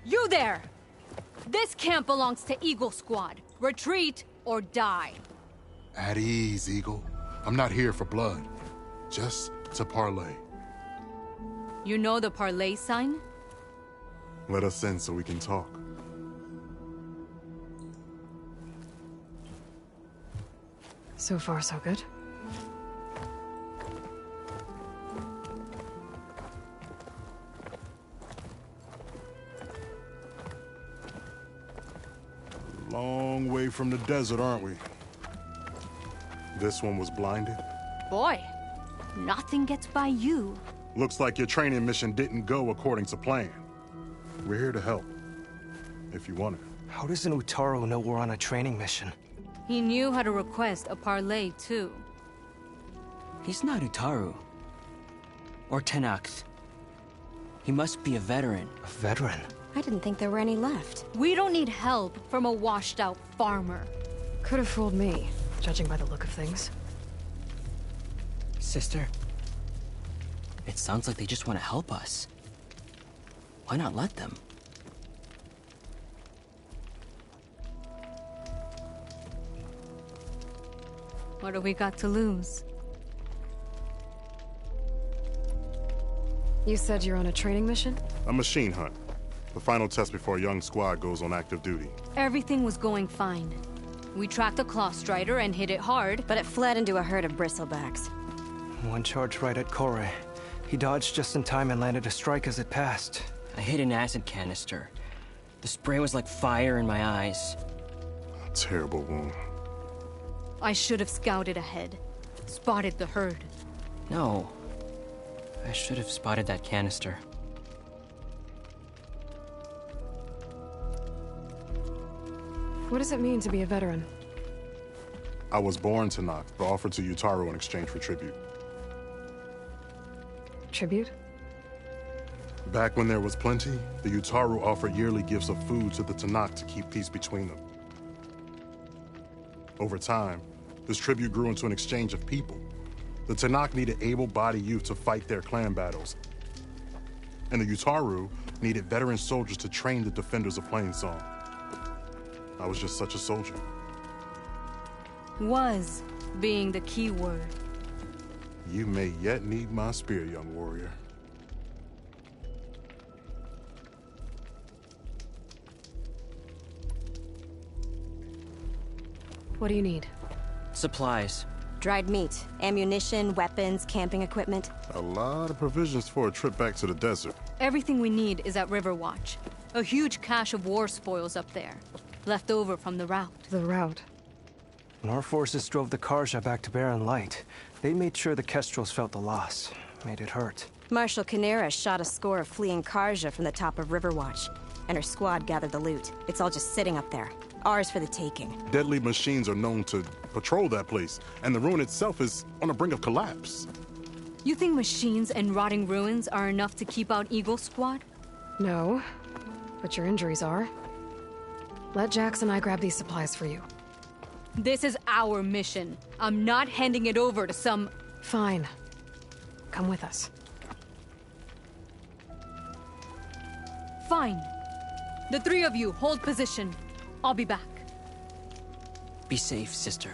You there! This camp belongs to Eagle Squad. Retreat or die. At ease, Eagle. I'm not here for blood. Just to parlay. You know the parlay sign? Let us in so we can talk. So far, so good. Long way from the desert, aren't we? This one was blinded? Boy, nothing gets by you. Looks like your training mission didn't go according to plan. We're here to help, if you want it. How does an Utaru know we're on a training mission? He knew how to request a parlay, too. He's not Utaru. Or Tenakth. He must be a veteran. A veteran? I didn't think there were any left. We don't need help from a washed-out farmer. Could have fooled me, judging by the look of things. Sister, it sounds like they just want to help us. Why not let them? What do we got to lose? You said you're on a training mission? A machine hunt. The final test before a young squad goes on active duty. Everything was going fine. We tracked a claw strider and hit it hard, but it fled into a herd of bristlebacks. One charge right at Kore. He dodged just in time and landed a strike as it passed. I hit an acid canister. The spray was like fire in my eyes. A terrible wound. I should have scouted ahead. Spotted the herd. No. I should have spotted that canister. What does it mean to be a veteran? I was born Tanakh, but offered to Utaru in exchange for tribute. Tribute? Back when there was plenty, the Utaru offered yearly gifts of food to the Tanakh to keep peace between them. Over time, this tribute grew into an exchange of people. The Tanakh needed able-bodied youth to fight their clan battles. And the Utaru needed veteran soldiers to train the defenders of Plainsong. I was just such a soldier. Was being the key word. You may yet need my spear, young warrior. What do you need? Supplies. Dried meat, ammunition, weapons, camping equipment. A lot of provisions for a trip back to the desert. Everything we need is at Riverwatch. A huge cache of war spoils up there. Left over from the rout. The rout? When our forces drove the Karja back to Barren Light, they made sure the Kestrels felt the loss. Made it hurt. Marshal Canera shot a score of fleeing Karja from the top of Riverwatch, and her squad gathered the loot. It's all just sitting up there. Ours for the taking. Deadly machines are known to patrol that place, and the ruin itself is on the brink of collapse. You think machines and rotting ruins are enough to keep out Eagle Squad? No, but your injuries are. Let Jax and I grab these supplies for you. This is our mission. I'm not handing it over to some... Fine. Come with us. Fine. The three of you hold position. I'll be back. Be safe, sister.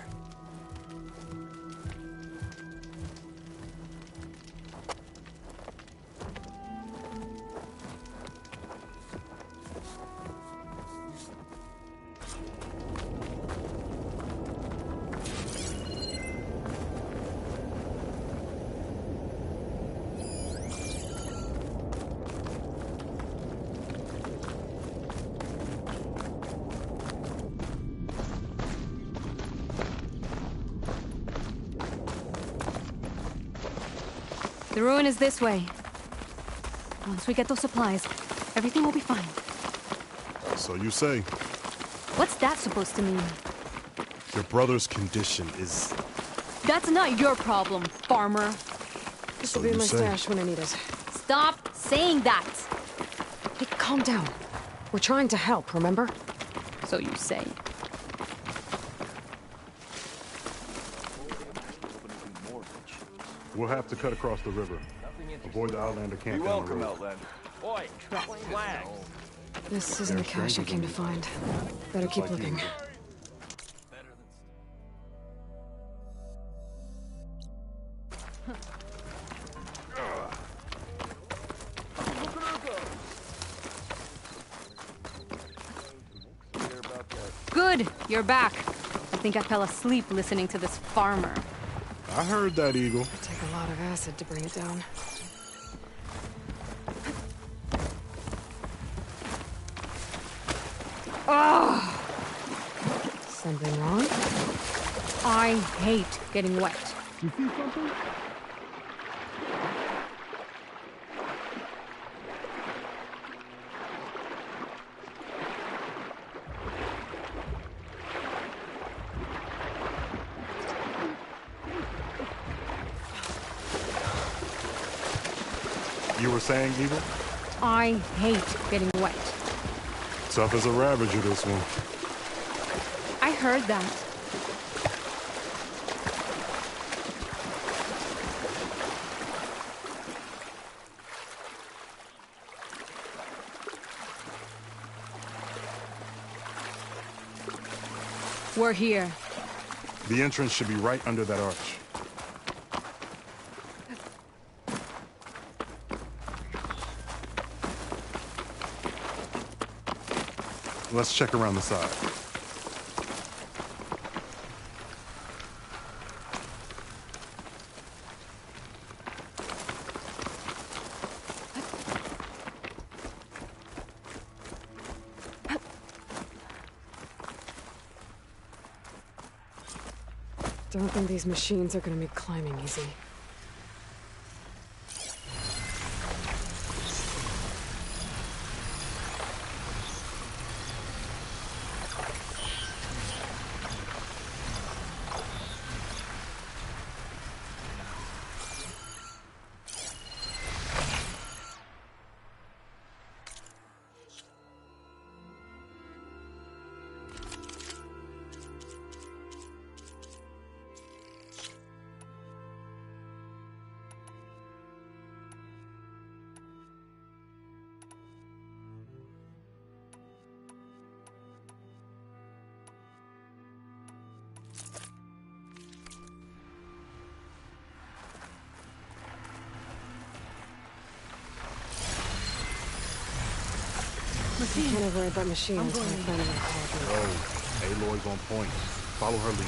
The ruin is this way. Once we get those supplies, everything will be fine. So you say. What's that supposed to mean? Your brother's condition is... That's not your problem, farmer. This will be in my stash when I need it. Stop saying that! Hey, calm down. We're trying to help, remember? So you say. We'll have to cut across the river. Avoid the Outlander camp down the road. Outlander. Oi, flag. This isn't the cache I came to find. Better keep looking. Good, you're back. I think I fell asleep listening to this farmer. I heard that, Eagle. It'd take a lot of acid to bring it down. Oh! Something wrong? I hate getting wet. You see something? You were saying, Eagle? I hate getting wet. Tough as a ravager, this one. I heard that. We're here. The entrance should be right under that arch. Let's check around the side. Don't think these machines are gonna make climbing easy. I can't worry about machines when I'm planning on calling. Oh, Aloy's on point. Follow her lead.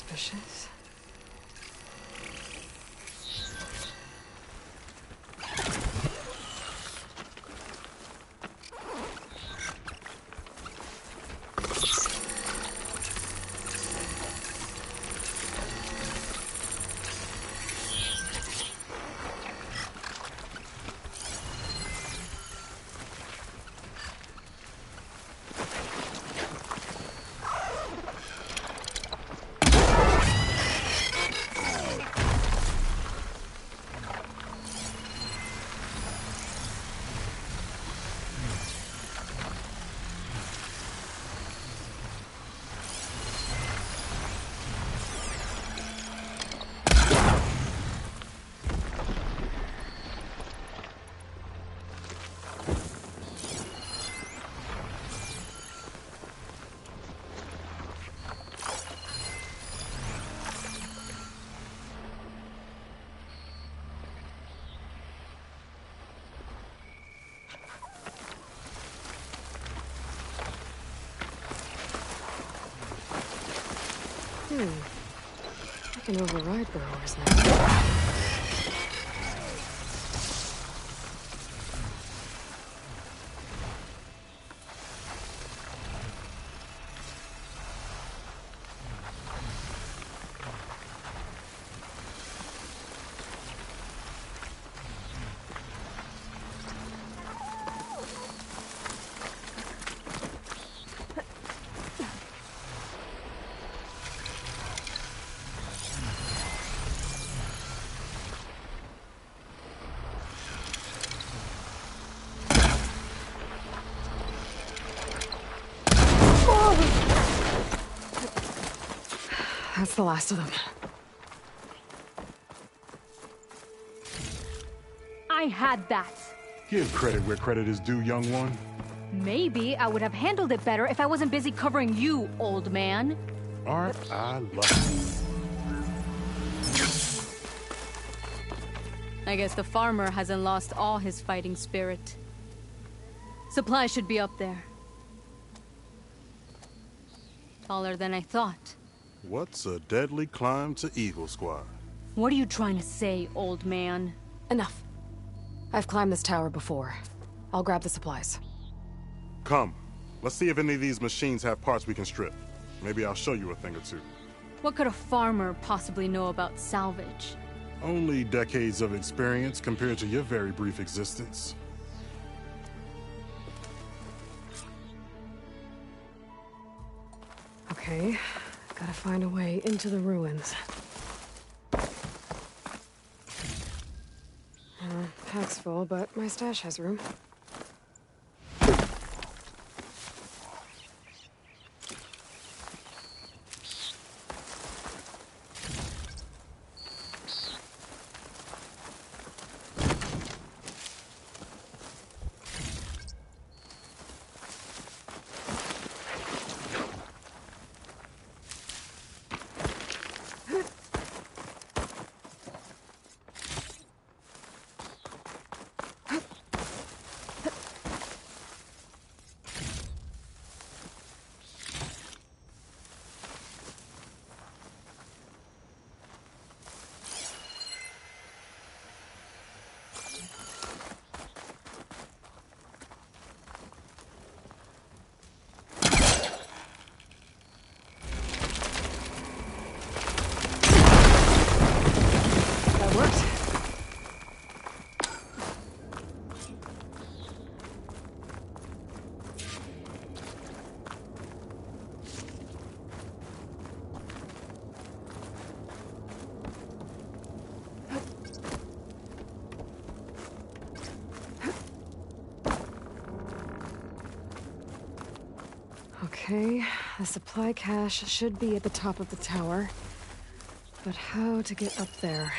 Suspicious. I can override burrowers now. That's the last of them. I had that. Give credit where credit is due, young one. Maybe I would have handled it better if I wasn't busy covering you, old man. Aren't I lucky? I guess the farmer hasn't lost all his fighting spirit. Supplies should be up there. Taller than I thought. What's a deadly climb to Eagle Squad? What are you trying to say, old man? Enough. I've climbed this tower before. I'll grab the supplies. Come. Let's see if any of these machines have parts we can strip. Maybe I'll show you a thing or two. What could a farmer possibly know about salvage? Only decades of experience compared to your very brief existence. Okay, gotta find a way into the ruins. Pack's full, but my stash has room. Okay, the supply cache should be at the top of the tower. But how to get up there?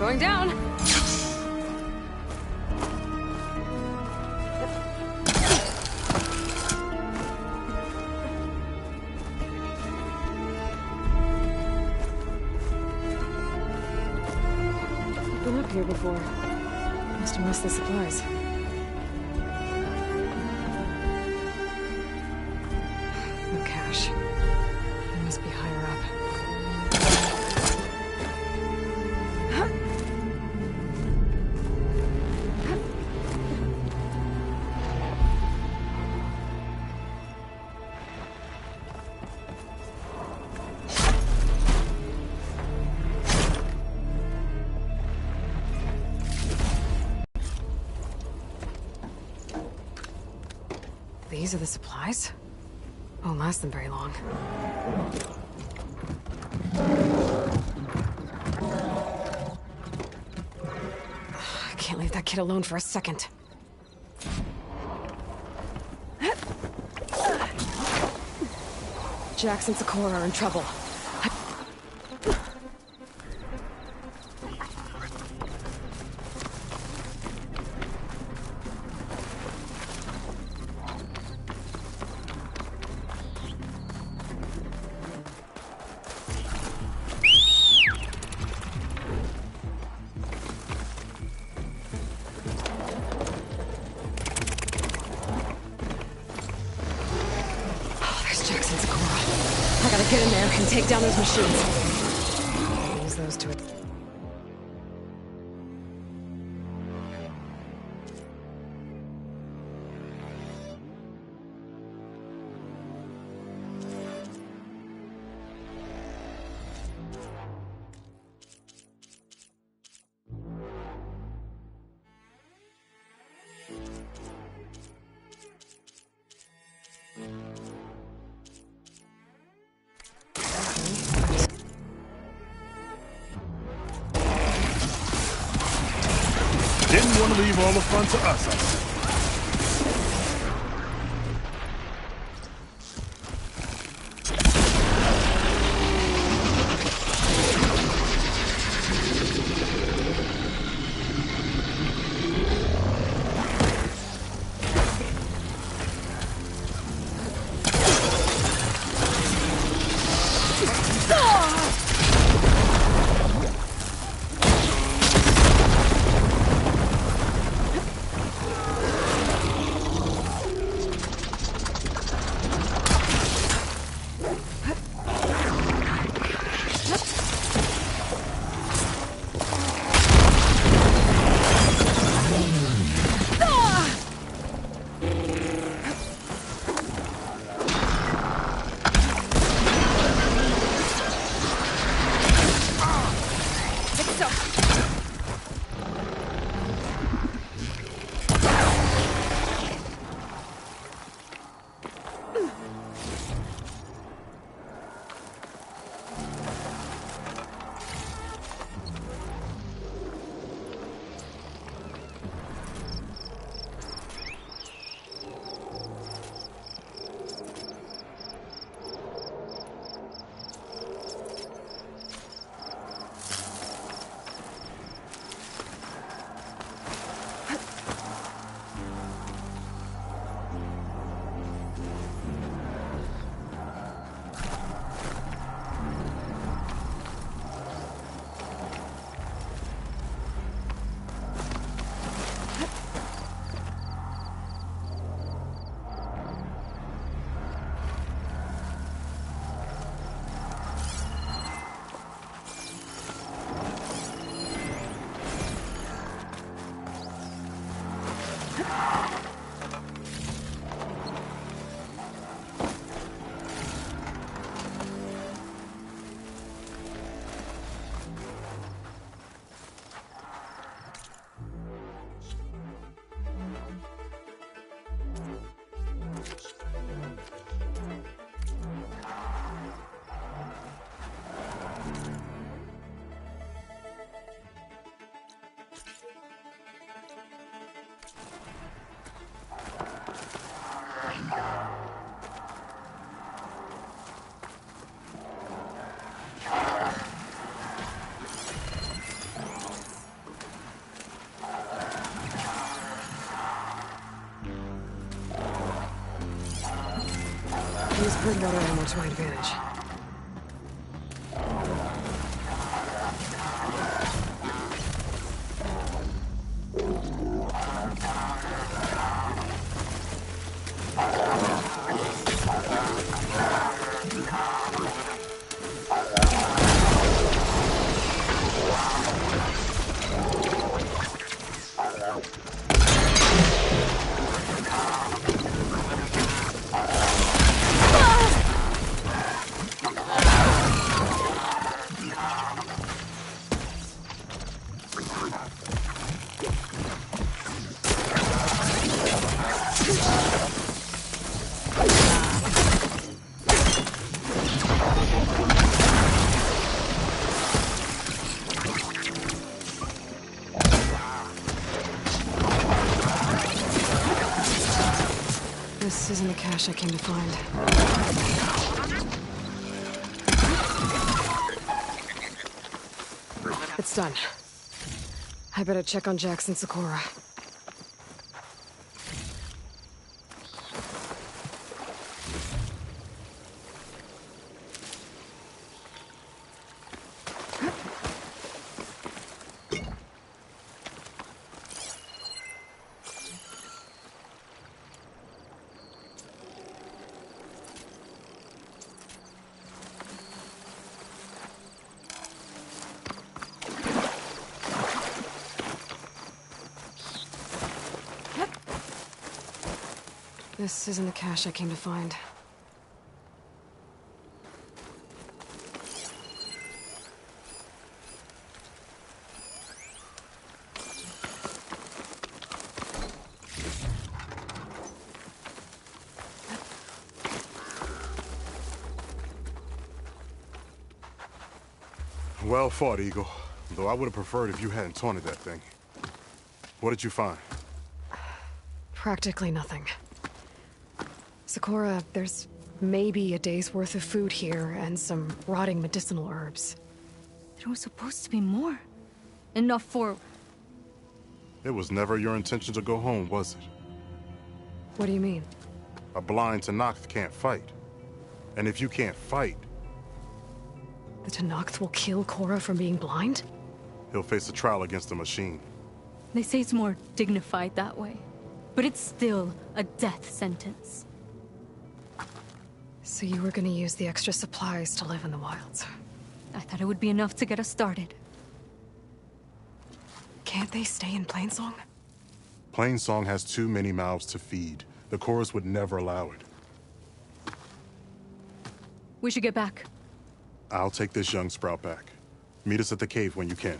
Going down. I've been up here before. Must have missed the supplies. No cash. It must be higher up. These are the supplies? Won't last them very long. I can't leave that kid alone for a second. Jax and Sakura are in trouble. Get in there and take down those machines. Use those to... Didn't want to leave all the fun to us, I see. Use breakwater ammo to my advantage. This isn't the cache I came to find. It's done. I better check on Jax and Sakura. This isn't the cache I came to find. Well fought, Eagle. Though I would have preferred if you hadn't taunted that thing. What did you find? Practically nothing. Sakura, there's maybe a day's worth of food here and some rotting medicinal herbs. There was supposed to be more. Enough for... It was never your intention to go home, was it? What do you mean? A blind Tenakth can't fight. And if you can't fight... The Tenakth will kill Korra from being blind? He'll face a trial against the machine. They say it's more dignified that way. But it's still a death sentence. So you were gonna use the extra supplies to live in the wilds? I thought it would be enough to get us started. Can't they stay in Plainsong? Plainsong has too many mouths to feed. The chorus would never allow it. We should get back. I'll take this young sprout back. Meet us at the cave when you can.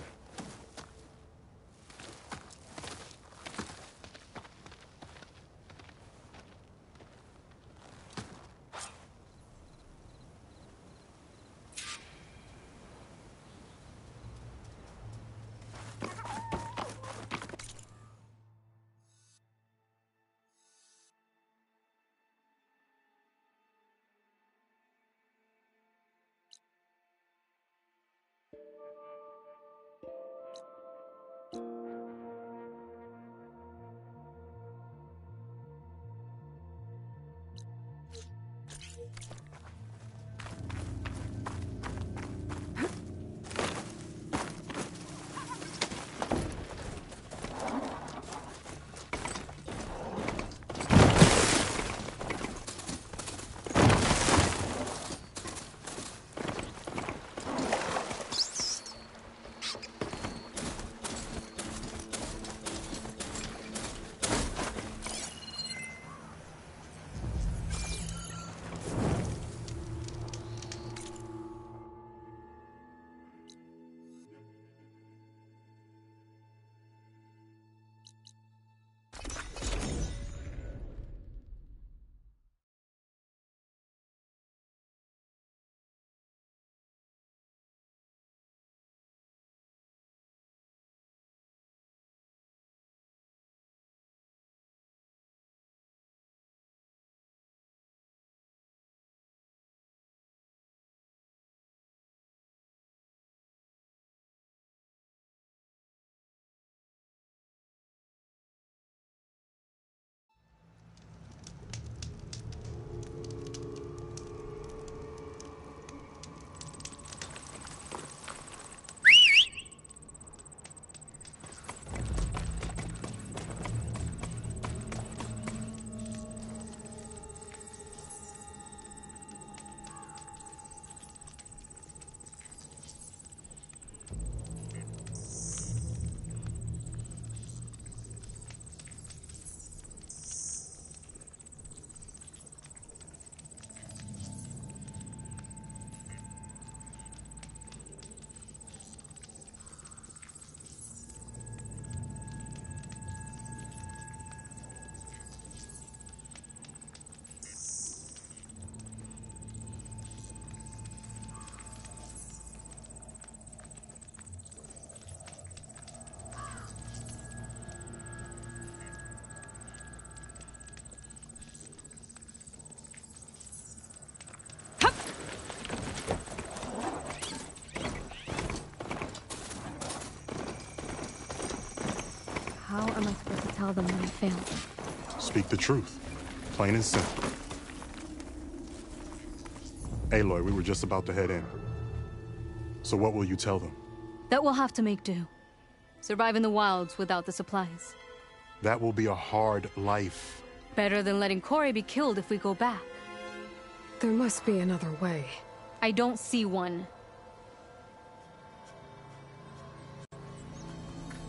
tell them when I failed. Speak the truth. Plain and simple. Aloy, we were just about to head in. So what will you tell them? That we'll have to make do. Survive in the wilds without the supplies. That will be a hard life. Better than letting Corey be killed if we go back. There must be another way. I don't see one.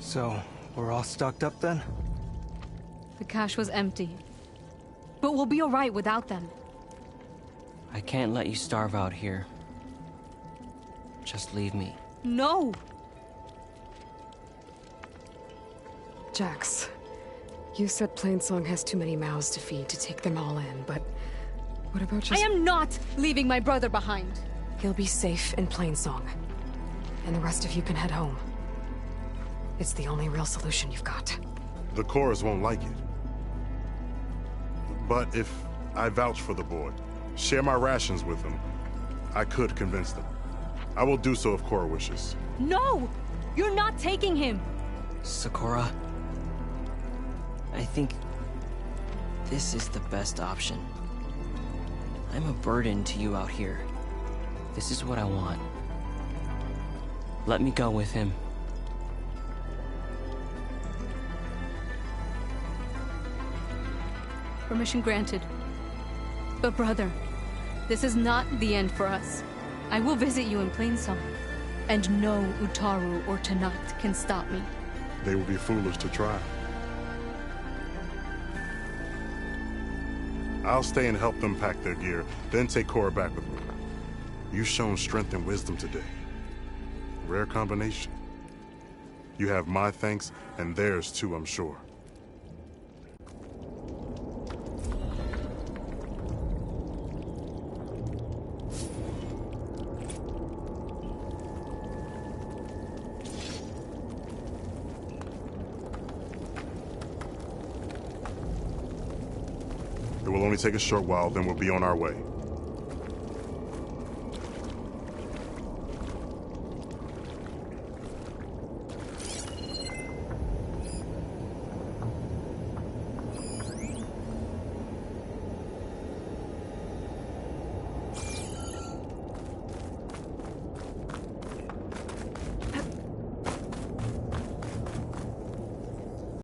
So, we're all stocked up then? The cache was empty. But we'll be alright without them. I can't let you starve out here. Just leave me. No! Jax, you said Plainsong has too many mouths to feed to take them all in, but what about just— I am not leaving my brother behind! He'll be safe in Plainsong, and the rest of you can head home. It's the only real solution you've got. The Chorus won't like it. But if I vouch for the boy, share my rations with them, I could convince them. I will do so if Cora wishes. No! You're not taking him! Sakura, I think this is the best option. I'm a burden to you out here. This is what I want. Let me go with him. Permission granted. But brother, this is not the end for us. I will visit you in Plainsong, and no Utaru or Tanakh can stop me. They would be foolish to try. I'll stay and help them pack their gear, then take Cora back with me. You've shown strength and wisdom today. Rare combination. You have my thanks, and theirs too, I'm sure. It will only take a short while, then we'll be on our way.